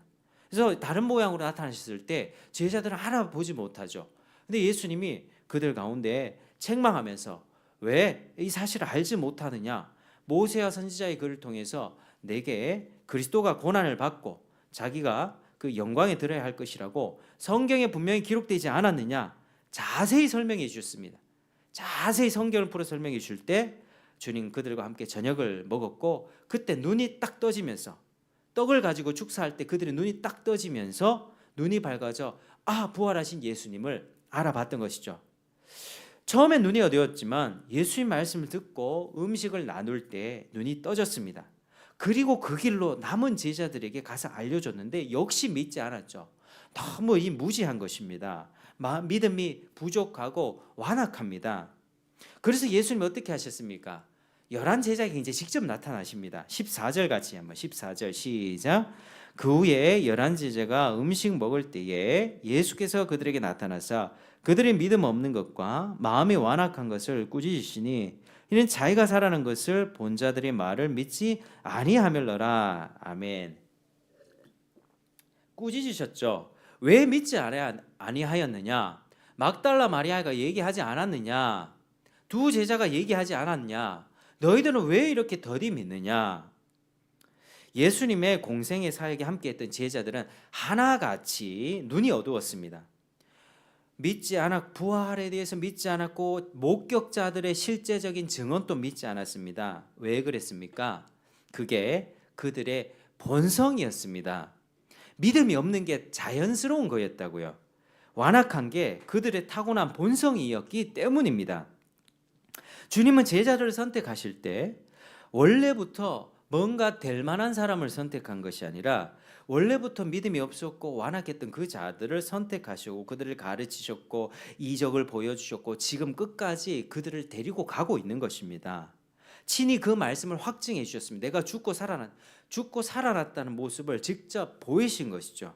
그래서 다른 모양으로 나타나셨을 때 제자들은 알아보지 못하죠. 근데 예수님이 그들 가운데 책망하면서 왜 이 사실을 알지 못하느냐? 모세와 선지자의 글을 통해서 내게 그리스도가 고난을 받고 자기가 그 영광에 들어야 할 것이라고 성경에 분명히 기록되지 않았느냐? 자세히 설명해 주셨습니다. 자세히 성경을 풀어 설명해 줄 때 주님 그들과 함께 저녁을 먹었고 그때 눈이 딱 떠지면서 떡을 가지고 축사할 때 그들의 눈이 딱 떠지면서 눈이 밝아져 부활하신 예수님을 알아봤던 것이죠. 처음엔 눈이 어두웠지만 예수님 말씀을 듣고 음식을 나눌 때 눈이 떠졌습니다. 그리고 그 길로 남은 제자들에게 가서 알려줬는데 역시 믿지 않았죠. 너무 무지한 것입니다. 믿음이 부족하고 완악합니다. 그래서 예수님이 어떻게 하셨습니까? 11 제자에게 이제 직접 나타나십니다. 14절 같이 한번 14절 시작. 그 후에 11 제자가 음식 먹을 때에 예수께서 그들에게 나타나사 그들의 믿음 없는 것과 마음이 완악한 것을 꾸짖으시니 이는 자기가 살아난 것을 본 자들의 말을 믿지 아니하밀러라. 아멘. 꾸짖으셨죠. 왜 믿지 아니하였느냐? 막달라 마리아가 얘기하지 않았느냐? 2 제자가 얘기하지 않았냐? 너희들은 왜 이렇게 더디 믿느냐? 예수님의 공생의 사역에 함께했던 제자들은 하나같이 눈이 어두웠습니다. 부활에 대해서 믿지 않았고 목격자들의 실제적인 증언도 믿지 않았습니다. 왜 그랬습니까? 그게 그들의 본성이었습니다. 믿음이 없는 게 자연스러운 거였다고요. 완악한 게 그들의 타고난 본성이었기 때문입니다. 주님은 제자들을 선택하실 때 원래부터 뭔가 될 만한 사람을 선택한 것이 아니라 원래부터 믿음이 없었고 완악했던 그 자들을 선택하시고 그들을 가르치셨고 이적을 보여주셨고 지금 끝까지 그들을 데리고 가고 있는 것입니다. 친히 그 말씀을 확증해 주셨습니다. 내가 죽고 살아났다는 모습을 직접 보이신 것이죠.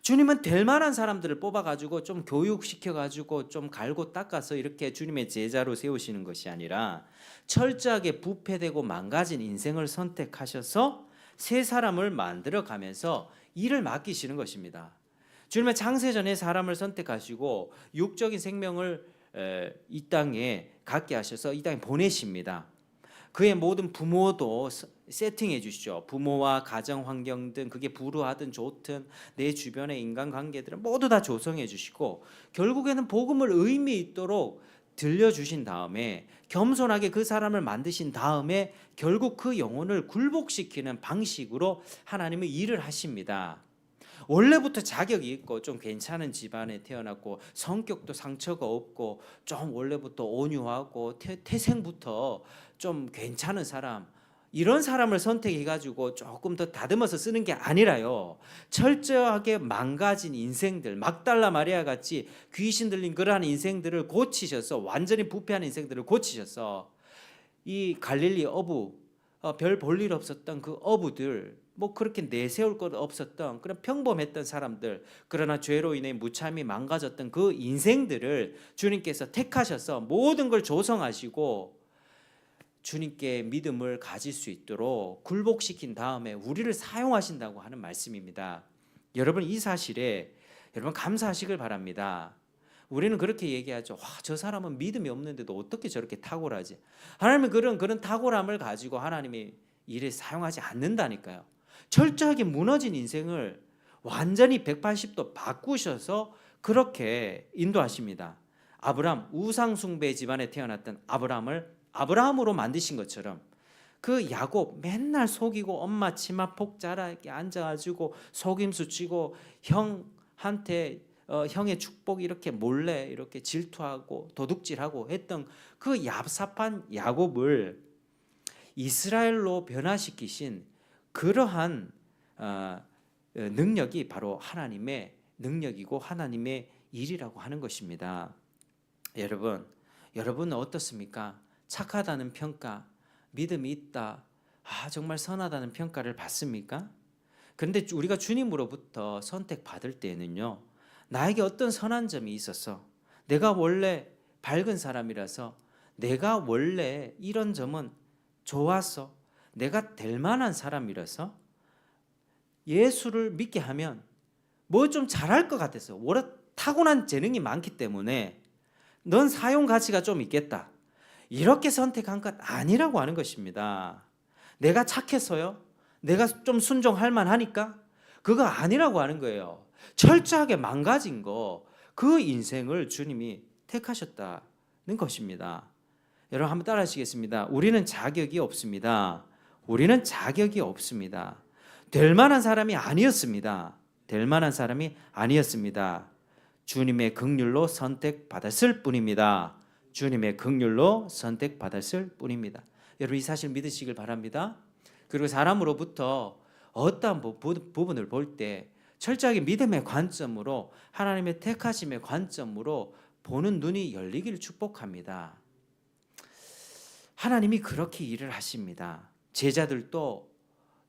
주님은 될 만한 사람들을 뽑아가지고 좀 교육시켜가지고 좀 갈고 닦아서 이렇게 주님의 제자로 세우시는 것이 아니라 철저하게 부패되고 망가진 인생을 선택하셔서 새 사람을 만들어가면서 일을 맡기시는 것입니다. 주님은 창세전에 사람을 선택하시고 육적인 생명을 이 땅에 갖게 하셔서 이 땅에 보내십니다. 그의 모든 부모도 세팅해 주시죠. 부모와 가정 환경 등 그게 불우하든 좋든 내 주변의 인간관계들은 모두 다 조성해 주시고 결국에는 복음을 의미 있도록 들려주신 다음에 겸손하게 그 사람을 만드신 다음에 결국 그 영혼을 굴복시키는 방식으로 하나님은 일을 하십니다. 원래부터 자격이 있고 좀 괜찮은 집안에 태어났고 성격도 상처가 없고 좀 원래부터 온유하고 태생부터 좀 괜찮은 사람, 이런 사람을 선택해가지고 조금 더 다듬어서 쓰는 게 아니라요, 철저하게 망가진 인생들, 막달라 마리아 같이 귀신 들린 그러한 인생들을 고치셔서, 완전히 부패한 인생들을 고치셔서 이 갈릴리 어부, 별 볼 일 없었던 그 어부들, 뭐 그렇게 내세울 것 없었던 그런 평범했던 사람들, 그러나 죄로 인해 무참히 망가졌던 그 인생들을 주님께서 택하셔서 모든 걸 조성하시고 주님께 믿음을 가질 수 있도록 굴복시킨 다음에 우리를 사용하신다고 하는 말씀입니다. 여러분, 이 사실에 여러분 감사하시길 바랍니다. 우리는 그렇게 얘기하죠. 와, 저 사람은 믿음이 없는데도 어떻게 저렇게 탁월하지? 하나님은 그런 탁월함을 가지고 하나님이 일에 사용하지 않는다니까요. 철저하게 무너진 인생을 완전히 180도 바꾸셔서 그렇게 인도하십니다. 아브람, 우상숭배 집안에 태어났던 아브람을 아브라함으로 만드신 것처럼 그 야곱, 맨날 속이고 엄마 치마 폭 자라 이렇게 앉아가지고 속임수 치고 형한테 형의 축복 이렇게 몰래 이렇게 질투하고 도둑질하고 했던 그 얍삽한 야곱을 이스라엘로 변화시키신 그러한 능력이 바로 하나님의 능력이고 하나님의 일이라고 하는 것입니다. 여러분은 어떻습니까? 착하다는 평가, 믿음이 있다, 정말 선하다는 평가를 받습니까? 그런데 우리가 주님으로부터 선택받을 때에는요, 나에게 어떤 선한 점이 있어서, 내가 원래 밝은 사람이라서, 내가 원래 이런 점은 좋아서, 내가 될 만한 사람이라서 예수를 믿게 하면 뭐 좀 잘할 것 같아서, 원래 타고난 재능이 많기 때문에 넌 사용 가치가 좀 있겠다, 이렇게 선택한 것 아니라고 하는 것입니다. 내가 착해서요, 내가 좀 순종할 만하니까, 그거 아니라고 하는 거예요. 철저하게 망가진 거, 그 인생을 주님이 택하셨다는 것입니다. 여러분 한번 따라 하시겠습니다. 우리는 자격이 없습니다. 우리는 자격이 없습니다. 될 만한 사람이 아니었습니다. 될 만한 사람이 아니었습니다. 주님의 긍휼로 선택받았을 뿐입니다. 주님의 긍휼로 선택받았을 뿐입니다. 여러분 이 사실 믿으시길 바랍니다. 그리고 사람으로부터 어떠한 부분을 볼 때 철저하게 믿음의 관점으로, 하나님의 택하심의 관점으로 보는 눈이 열리기를 축복합니다. 하나님이 그렇게 일을 하십니다. 제자들도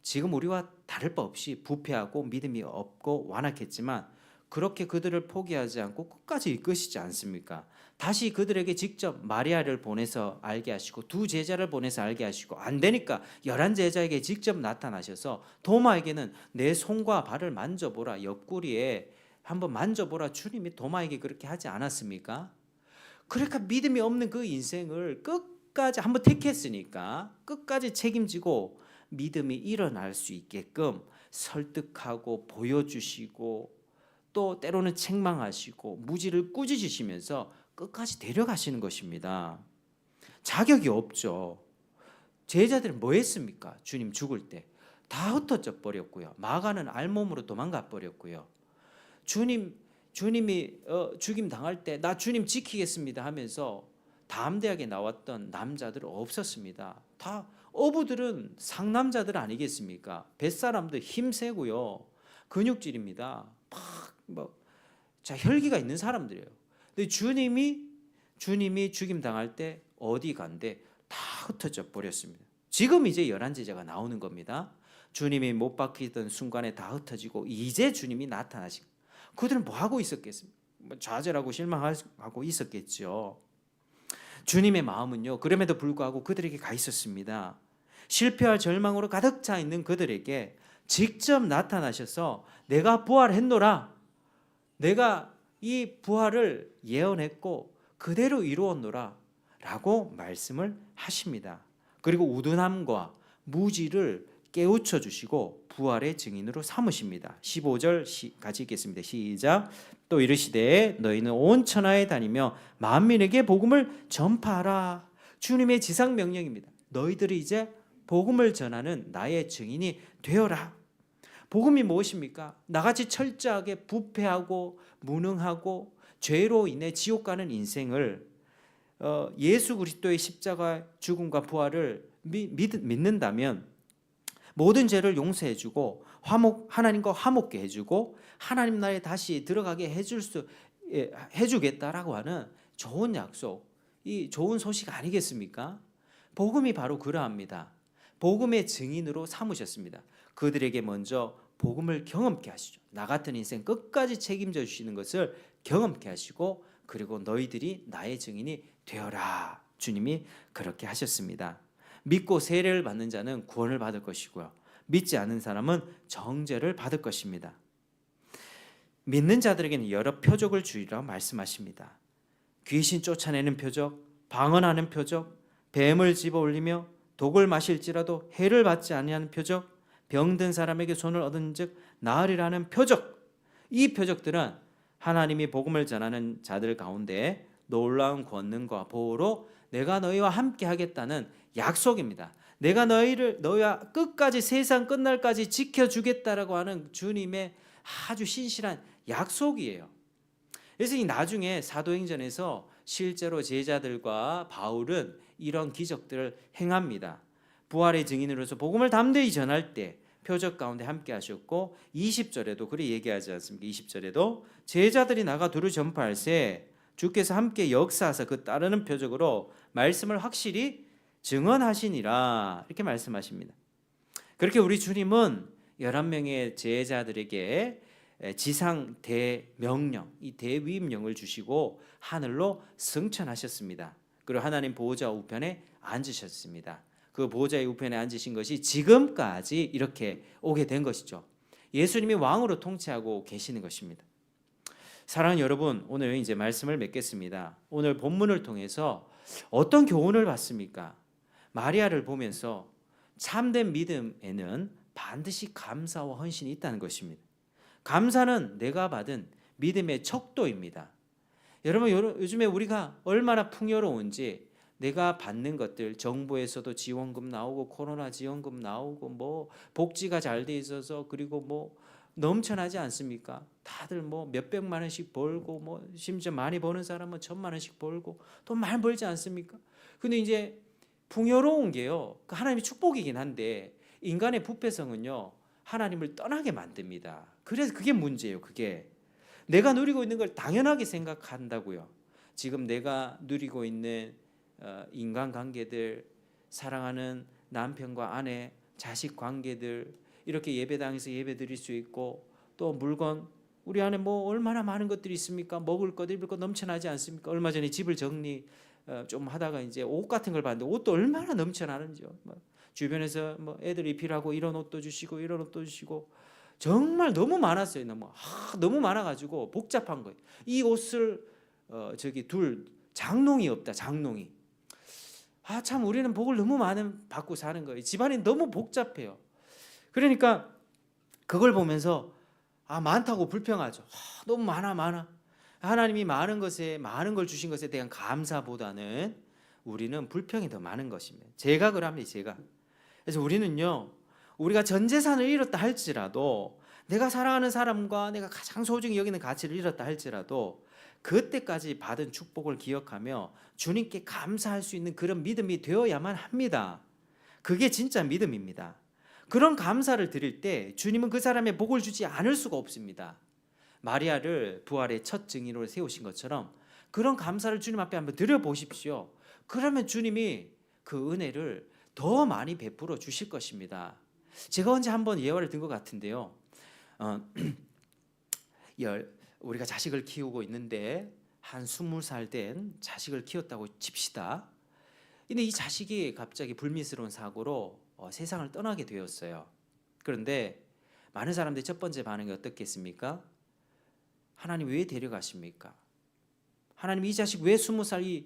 지금 우리와 다를 바 없이 부패하고 믿음이 없고 완악했지만 그렇게 그들을 포기하지 않고 끝까지 이끄시지 않습니까? 다시 그들에게 직접 마리아를 보내서 알게 하시고 두 제자를 보내서 알게 하시고, 안 되니까 11제자에게 직접 나타나셔서 도마에게는 내 손과 발을 만져보라, 옆구리에 한번 만져보라, 주님이 도마에게 그렇게 하지 않았습니까? 그러니까 믿음이 없는 그 인생을 끝까지 한번 택했으니까 끝까지 책임지고 믿음이 일어날 수 있게끔 설득하고 보여주시고, 또 때로는 책망하시고 무지를 꾸짖으시면서 끝까지 데려가시는 것입니다. 자격이 없죠. 제자들은 뭐 했습니까? 주님 죽을 때 다 흩어져 버렸고요. 마가는 알몸으로 도망가 버렸고요. 주님이 죽임 당할 때 나 주님 지키겠습니다 하면서 담대하게 나왔던 남자들은 없었습니다. 다 어부들은 상남자들 아니겠습니까? 뱃사람들 힘세고요, 근육질입니다. 혈기가 있는 사람들이에요. 근데 주님이 죽임 당할 때 어디 간데 다 흩어져 버렸습니다. 지금 이제 11제자가 나오는 겁니다. 주님이 못 박히던 순간에 다 흩어지고 이제 주님이 나타나신, 그들은 뭐 하고 있었겠습니까? 좌절하고 실망하고 있었겠죠. 주님의 마음은요, 그럼에도 불구하고 그들에게 가 있었습니다. 실패와 절망으로 가득 차 있는 그들에게 직접 나타나셔서 내가 부활했노라, 내가 이 부활을 예언했고 그대로 이루었노라 라고 말씀을 하십니다. 그리고 우둔함과 무지를 깨우쳐 주시고 부활의 증인으로 삼으십니다. 15절 같이 읽겠습니다. 시작. 또 이르시되 너희는 온 천하에 다니며 만민에게 복음을 전파하라. 주님의 지상 명령입니다. 너희들이 이제 복음을 전하는 나의 증인이 되어라. 복음이 무엇입니까? 나같이 철저하게 부패하고 무능하고 죄로 인해 지옥 가는 인생을 예수 그리스도의 십자가 죽음과 부활을 믿는다면 모든 죄를 용서해 주고 하나님과 화목게 해주고 하나님 나라에 다시 들어가게 해주겠다라고 하는 좋은 약속, 이 좋은 소식 아니겠습니까? 복음이 바로 그러합니다. 복음의 증인으로 삼으셨습니다. 그들에게 먼저 복음을 경험케 하시죠. 나 같은 인생 끝까지 책임져 주시는 것을 경험케 하시고 그리고 너희들이 나의 증인이 되어라. 주님이 그렇게 하셨습니다. 믿고 세례를 받는 자는 구원을 받을 것이고요. 믿지 않는 사람은 정죄를 받을 것입니다. 믿는 자들에게는 여러 표적을 주리라고 말씀하십니다. 귀신 쫓아내는 표적, 방언하는 표적, 뱀을 집어 올리며 독을 마실지라도 해를 받지 아니하는 표적, 병든 사람에게 손을 얻은즉 나으리라는 표적. 이 표적들은 하나님이 복음을 전하는 자들 가운데 놀라운 권능과 보호로 내가 너희와 함께 하겠다는 약속입니다. 내가 너희와 끝까지 세상 끝날까지 지켜주겠다라고 하는 주님의 아주 신실한 약속이에요. 그래서 이 나중에 사도행전에서 실제로 제자들과 바울은 이런 기적들을 행합니다. 부활의 증인으로서 복음을 담대히 전할 때 표적 가운데 함께 하셨고 20절에도 그래 얘기하지 않습니까? 20절에도 제자들이 나가 두루 전파할세 주께서 함께 역사하사 그 따르는 표적으로 말씀을 확실히 증언하시니라 이렇게 말씀하십니다. 그렇게 우리 주님은 11명의 제자들에게 지상 대명령, 이 대위임령을 주시고 하늘로 승천하셨습니다. 그리고 하나님 보호자 우편에 앉으셨습니다. 그 보호자의 우편에 앉으신 것이 지금까지 이렇게 오게 된 것이죠. 예수님이 왕으로 통치하고 계시는 것입니다. 사랑하는 여러분, 오늘 이제 말씀을 맺겠습니다. 오늘 본문을 통해서 어떤 교훈을 받습니까? 마리아를 보면서 참된 믿음에는 반드시 감사와 헌신이 있다는 것입니다. 감사는 내가 받은 믿음의 척도입니다. 여러분, 요즘에 우리가 얼마나 풍요로운지 내가 받는 것들, 정부에서도 지원금 나오고 코로나 지원금 나오고 뭐 복지가 잘 돼 있어서 그리고 뭐 넘쳐나지 않습니까? 다들 뭐 몇백만 원씩 벌고 뭐 심지어 많이 버는 사람은 1,000만 원씩 벌고 돈 많이 벌지 않습니까? 근데 이제 풍요로운 게요, 하나님의 축복이긴 한데 인간의 부패성은요 하나님을 떠나게 만듭니다. 그래서 그게 문제예요. 그게 내가 누리고 있는 걸 당연하게 생각한다고요. 지금 내가 누리고 있는 인간관계들, 사랑하는 남편과 아내, 자식 관계들, 이렇게 예배당에서 예배 드릴 수 있고 또 물건, 우리 안에 뭐 얼마나 많은 것들이 있습니까? 먹을 것, 입을 것 넘쳐나지 않습니까? 얼마 전에 집을 정리 좀 하다가 이제 옷 같은 걸 봤는데 옷도 얼마나 넘쳐나는지요. 주변에서 뭐 애들이 입히라고 이런 옷도 주시고 이런 옷도 주시고 정말 너무 많았어요. 너무 많아가지고 복잡한 거예요. 이 옷을 장롱이 없다. 장롱이. 참 우리는 복을 너무 많이 받고 사는 거예요. 집안이 너무 복잡해요. 그러니까 그걸 보면서 많다고 불평하죠. 너무 많아. 하나님이 많은 걸 주신 것에 대한 감사보다는 우리는 불평이 더 많은 것입니다. 제가 그럽니다. 제가. 그래서 우리는요, 우리가 전 재산을 잃었다 할지라도, 내가 사랑하는 사람과 내가 가장 소중히 여기는 가치를 잃었다 할지라도 그때까지 받은 축복을 기억하며 주님께 감사할 수 있는 그런 믿음이 되어야만 합니다. 그게 진짜 믿음입니다. 그런 감사를 드릴 때 주님은 그 사람의 복을 주지 않을 수가 없습니다. 마리아를 부활의 첫 증인으로 세우신 것처럼 그런 감사를 주님 앞에 한번 드려보십시오. 그러면 주님이 그 은혜를 더 많이 베풀어 주실 것입니다. 제가 언제 한번 예화를 든 것 같은데요. 우리가 자식을 키우고 있는데 한 20살 된 자식을 키웠다고 칩시다. 근데 이 자식이 갑자기 불미스러운 사고로 세상을 떠나게 되었어요. 그런데 많은 사람들이 첫 번째 반응이 어떻겠습니까? 하나님 왜 데려가십니까? 하나님 이 자식 왜 20살이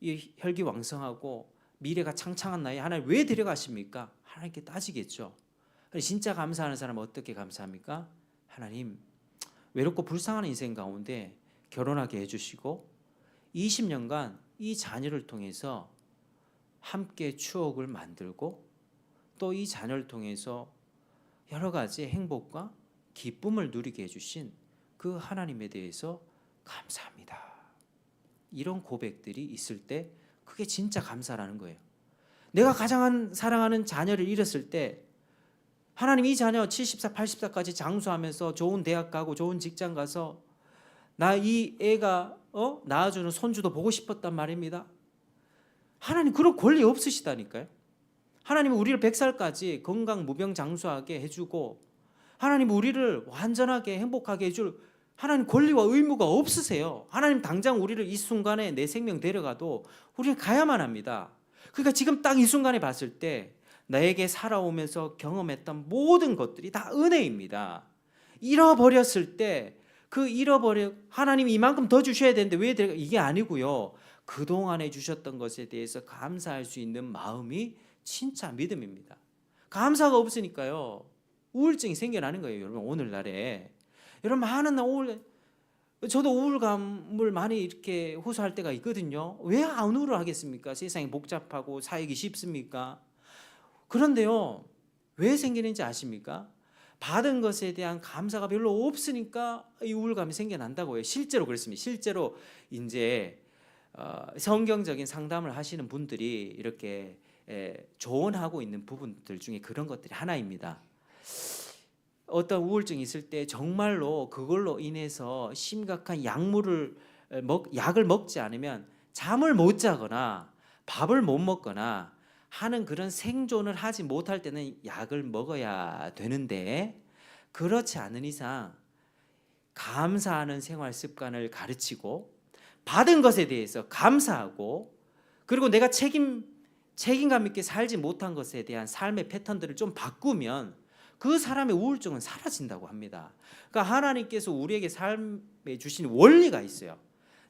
이 혈기왕성하고 미래가 창창한 나이에 하나님 왜 데려가십니까? 하나님께 따지겠죠. 진짜 감사하는 사람은 어떻게 감사합니까? 하나님 외롭고 불쌍한 인생 가운데 결혼하게 해주시고 20년간 이 자녀를 통해서 함께 추억을 만들고 또 이 자녀를 통해서 여러 가지 행복과 기쁨을 누리게 해주신 그 하나님에 대해서 감사합니다. 이런 고백들이 있을 때 그게 진짜 감사라는 거예요. 내가 가장 사랑하는 자녀를 잃었을 때 하나님 이 자녀 70살 80살까지 장수하면서 좋은 대학 가고 좋은 직장 가서 나 이 애가 낳아주는 손주도 보고 싶었단 말입니다. 하나님 그런 권리 없으시다니까요. 하나님은 우리를 100살까지 건강 무병장수하게 해주고 하나님 우리를 완전하게 행복하게 해줄 하나님 권리와 의무가 없으세요. 하나님 당장 우리를 이 순간에 내 생명 데려가도 우리는 가야만 합니다. 그러니까 지금 딱 이 순간에 봤을 때 나에게 살아오면서 경험했던 모든 것들이 다 은혜입니다. 잃어버렸을 때 그 하나님이 이만큼 더 주셔야 되는데 왜 이게 아니고요. 그동안에 주셨던 것에 대해서 감사할 수 있는 마음이 진짜 믿음입니다. 감사가 없으니까요. 우울증이 생겨나는 거예요. 여러분 오늘날에. 여러분 많은 저도 우울감을 많이 이렇게 호소할 때가 있거든요. 왜 안 우울하겠습니까? 세상이 복잡하고 살기 쉽습니까? 그런데요. 왜 생기는지 아십니까? 받은 것에 대한 감사가 별로 없으니까 이 우울감이 생겨난다고요. 실제로 그렇습니다. 실제로 이제 성경적인 상담을 하시는 분들이 이렇게 조언하고 있는 부분들 중에 그런 것들이 하나입니다. 어떤 우울증이 있을 때 정말로 그걸로 인해서 심각한 약을 먹지 않으면 잠을 못 자거나 밥을 못 먹거나 하는 그런 생존을 하지 못할 때는 약을 먹어야 되는데 그렇지 않은 이상 감사하는 생활 습관을 가르치고 받은 것에 대해서 감사하고 그리고 내가 책임감 있게 살지 못한 것에 대한 삶의 패턴들을 좀 바꾸면 그 사람의 우울증은 사라진다고 합니다. 그러니까 하나님께서 우리에게 삶에 주신 원리가 있어요.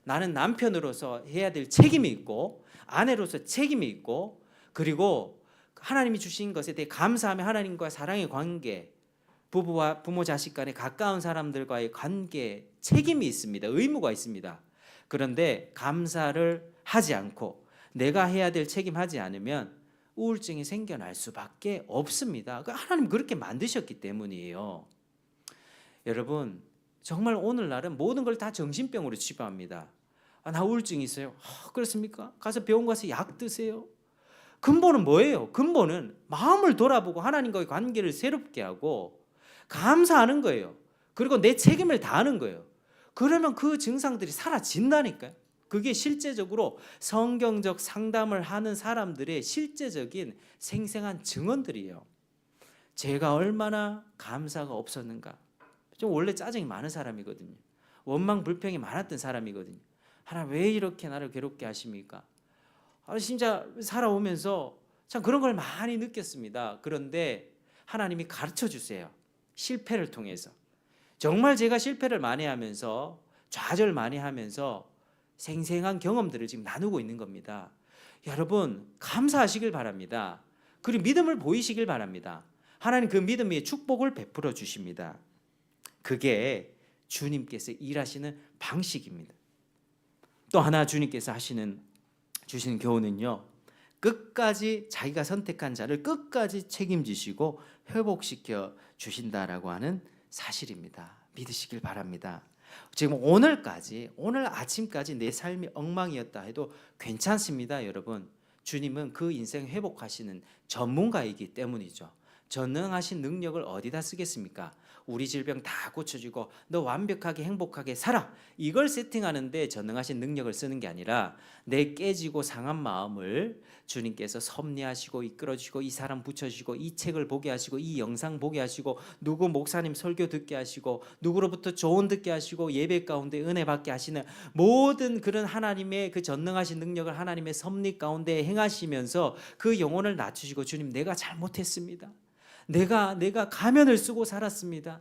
나는 남편으로서 해야 될 책임이 있고 아내로서 책임이 있고 그리고 하나님이 주신 것에 대해 감사하며 하나님과 사랑의 관계, 부부와 부모 자식 간의 가까운 사람들과의 관계 책임이 있습니다. 의무가 있습니다. 그런데 감사를 하지 않고 내가 해야 될 책임하지 않으면 우울증이 생겨날 수밖에 없습니다. 하나님 그렇게 만드셨기 때문이에요. 여러분 정말 오늘날은 모든 걸 다 정신병으로 치부합니다. 나 우울증이 있어요. 그렇습니까? 가서 병원 가서 약 드세요. 근본은 뭐예요? 근본은 마음을 돌아보고 하나님과의 관계를 새롭게 하고 감사하는 거예요. 그리고 내 책임을 다하는 거예요. 그러면 그 증상들이 사라진다니까요. 그게 실제적으로 성경적 상담을 하는 사람들의 실제적인 생생한 증언들이에요. 제가 얼마나 감사가 없었는가. 좀 원래 짜증이 많은 사람이거든요. 원망 불평이 많았던 사람이거든요. 하나님 왜 이렇게 나를 괴롭게 하십니까? 진짜 살아오면서 참 그런 걸 많이 느꼈습니다. 그런데 하나님이 가르쳐 주세요. 실패를 통해서. 정말 제가 실패를 많이 하면서 좌절 많이 하면서 생생한 경험들을 지금 나누고 있는 겁니다. 여러분 감사하시길 바랍니다. 그리고 믿음을 보이시길 바랍니다. 하나님 그 믿음 위에 축복을 베풀어 주십니다. 그게 주님께서 일하시는 방식입니다. 또 하나 주님께서 주시는 교훈은요. 끝까지 자기가 선택한 자를 끝까지 책임지시고 회복시켜 주신다라고 하는 사실입니다. 믿으시길 바랍니다. 지금 오늘 아침까지 내 삶이 엉망이었다 해도 괜찮습니다. 여러분 주님은 그 인생 회복하시는 전문가이기 때문이죠. 전능하신 능력을 어디다 쓰겠습니까? 우리 질병 다 고쳐주고 너 완벽하게 행복하게 살아, 이걸 세팅하는데 전능하신 능력을 쓰는 게 아니라 내 깨지고 상한 마음을 주님께서 섭리하시고 이끌어주시고 이 사람 붙여주시고 이 책을 보게 하시고 이 영상 보게 하시고 누구 목사님 설교 듣게 하시고 누구로부터 조언 듣게 하시고 예배 가운데 은혜 받게 하시는 모든 그런 하나님의 그 전능하신 능력을 하나님의 섭리 가운데 행하시면서 그 영혼을 낮추시고, 주님 내가 잘못했습니다. 내가 가면을 쓰고 살았습니다.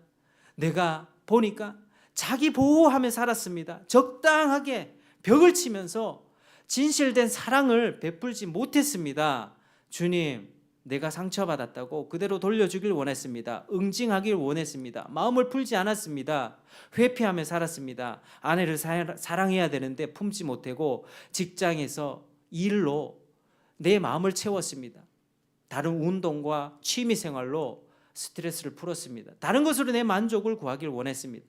내가 보니까 자기 보호하며 살았습니다. 적당하게 벽을 치면서 진실된 사랑을 베풀지 못했습니다. 주님, 내가 상처받았다고 그대로 돌려주길 원했습니다. 응징하길 원했습니다. 마음을 풀지 않았습니다. 회피하며 살았습니다. 아내를 사랑해야 되는데 품지 못하고 직장에서 일로 내 마음을 채웠습니다. 다른 운동과 취미생활로 스트레스를 풀었습니다. 다른 것으로 내 만족을 구하길 원했습니다.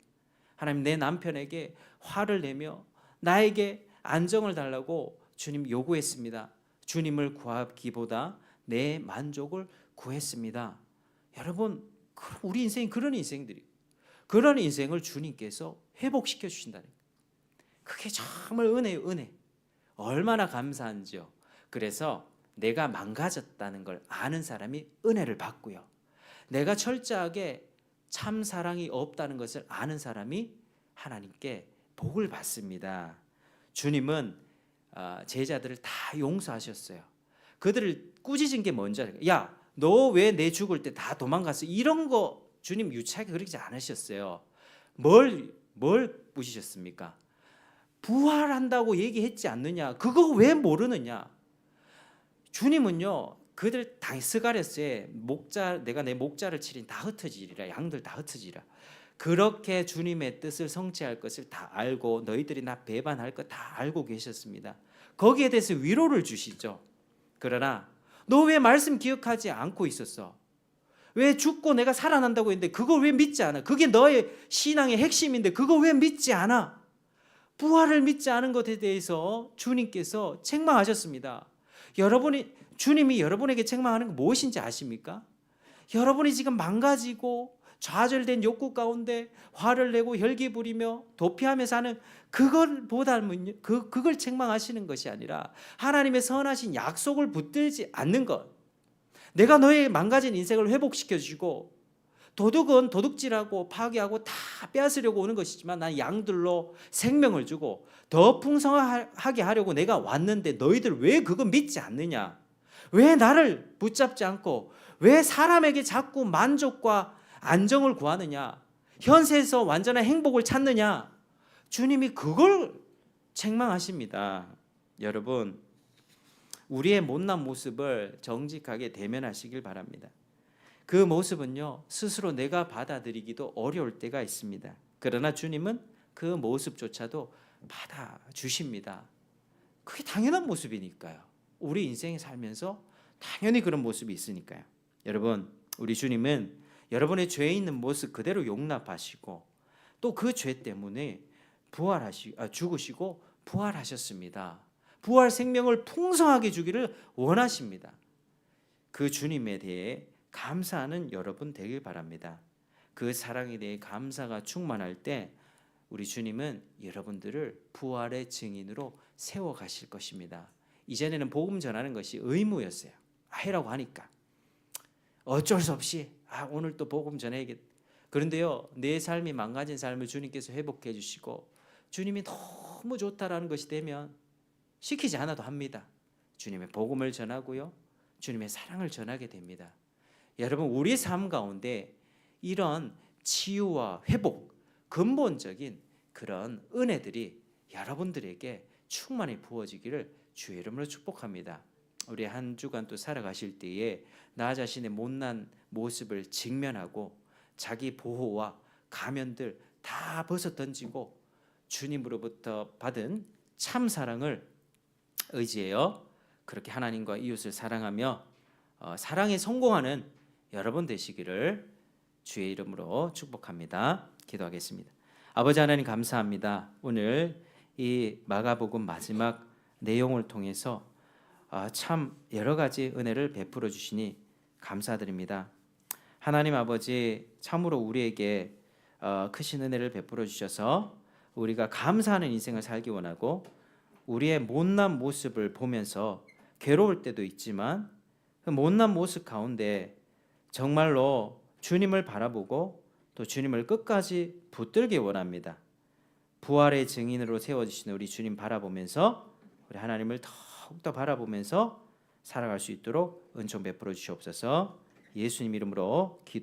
하나님, 내 남편에게 화를 내며 나에게 안정을 달라고 주님 요구했습니다. 주님을 구하기보다 내 만족을 구했습니다. 여러분, 우리 인생이 그런 인생들이, 그런 인생을 주님께서 회복시켜 주신다는 거예요. 그게 정말 은혜예요. 은혜. 얼마나 감사한지요. 그래서 내가 망가졌다는 걸 아는 사람이 은혜를 받고요, 내가 철저하게 참 사랑이 없다는 것을 아는 사람이 하나님께 복을 받습니다. 주님은 제자들을 다 용서하셨어요. 그들을 꾸짖은 게 뭔지 알아요? 야, 너 왜 내 죽을 때 다 도망갔어? 이런 거 주님 유치하게 그러지 않으셨어요. 뭘 꾸짖으셨습니까? 부활한다고 얘기했지 않느냐? 그거 왜 모르느냐? 주님은요, 그들 다스가랴스에 내가 내 목자를 치린 다 흩어지리라, 양들 다 흩어지리라, 그렇게 주님의 뜻을 성취할 것을 다 알고 너희들이 나 배반할 것 다 알고 계셨습니다. 거기에 대해서 위로를 주시죠. 그러나 너 왜 말씀 기억하지 않고 있었어? 왜 죽고 내가 살아난다고 했는데 그걸 왜 믿지 않아? 그게 너의 신앙의 핵심인데 그걸 왜 믿지 않아? 부활을 믿지 않은 것에 대해서 주님께서 책망하셨습니다. 주님이 여러분에게 책망하는 게 무엇인지 아십니까? 여러분이 지금 망가지고 좌절된 욕구 가운데 화를 내고 혈기 부리며 도피하며 사는 그걸보다는 그걸 책망하시는 것이 아니라 하나님의 선하신 약속을 붙들지 않는 것. 내가 너의 망가진 인생을 회복시켜 주시고, 도둑은 도둑질하고 파괴하고 다 빼앗으려고 오는 것이지만 난 양들로 생명을 주고 더 풍성하게 하려고 내가 왔는데 너희들 왜 그거 믿지 않느냐? 왜 나를 붙잡지 않고 왜 사람에게 자꾸 만족과 안정을 구하느냐? 현세에서 완전한 행복을 찾느냐? 주님이 그걸 책망하십니다. 여러분, 우리의 못난 모습을 정직하게 대면하시길 바랍니다. 그 모습은요, 스스로 내가 받아들이기도 어려울 때가 있습니다. 그러나 주님은 그 모습조차도 받아주십니다. 그게 당연한 모습이니까요. 우리 인생에 살면서 당연히 그런 모습이 있으니까요. 여러분, 우리 주님은 여러분의 죄에 있는 모습 그대로 용납하시고 또 그 죄 때문에 죽으시고 부활하셨습니다. 부활 생명을 풍성하게 주기를 원하십니다. 그 주님에 대해 감사하는 여러분 되길 바랍니다. 그 사랑에 대해 감사가 충만할 때 우리 주님은 여러분들을 부활의 증인으로 세워가실 것입니다. 이전에는 복음 전하는 것이 의무였어요. 해라고 하니까 어쩔 수 없이 오늘 또 복음 전해야겠다. 그런데요, 내 삶이 망가진 삶을 주님께서 회복해 주시고 주님이 너무 좋다라는 것이 되면 시키지 않아도 합니다. 주님의 복음을 전하고요, 주님의 사랑을 전하게 됩니다. 여러분, 우리 삶 가운데 이런 치유와 회복, 근본적인 그런 은혜들이 여러분들에게 충만히 부어지기를 주의 이름으로 축복합니다. 우리 한 주간 또 살아가실 때에 나 자신의 못난 모습을 직면하고 자기 보호와 가면들 다 벗어던지고 주님으로부터 받은 참 사랑을 의지해요, 그렇게 하나님과 이웃을 사랑하며 사랑에 성공하는 여러분 되시기를 주의 이름으로 축복합니다. 기도하겠습니다. 아버지 하나님, 감사합니다. 오늘 이 마가복음 마지막 내용을 통해서 참 여러 가지 은혜를 베풀어 주시니 감사드립니다. 하나님 아버지 참으로 우리에게 크신 은혜를 베풀어 주셔서 우리가 감사하는 인생을 살기 원하고 우리의 못난 모습을 보면서 괴로울 때도 있지만 그 못난 모습 가운데 정말로 주님을 바라보고 또 주님을 끝까지 붙들기 원합니다. 부활의 증인으로 세워주시는 우리 주님 바라보면서 우리 하나님을 더욱더 바라보면서 살아갈 수 있도록 은총 베풀어 주시옵소서. 예수님 이름으로 기도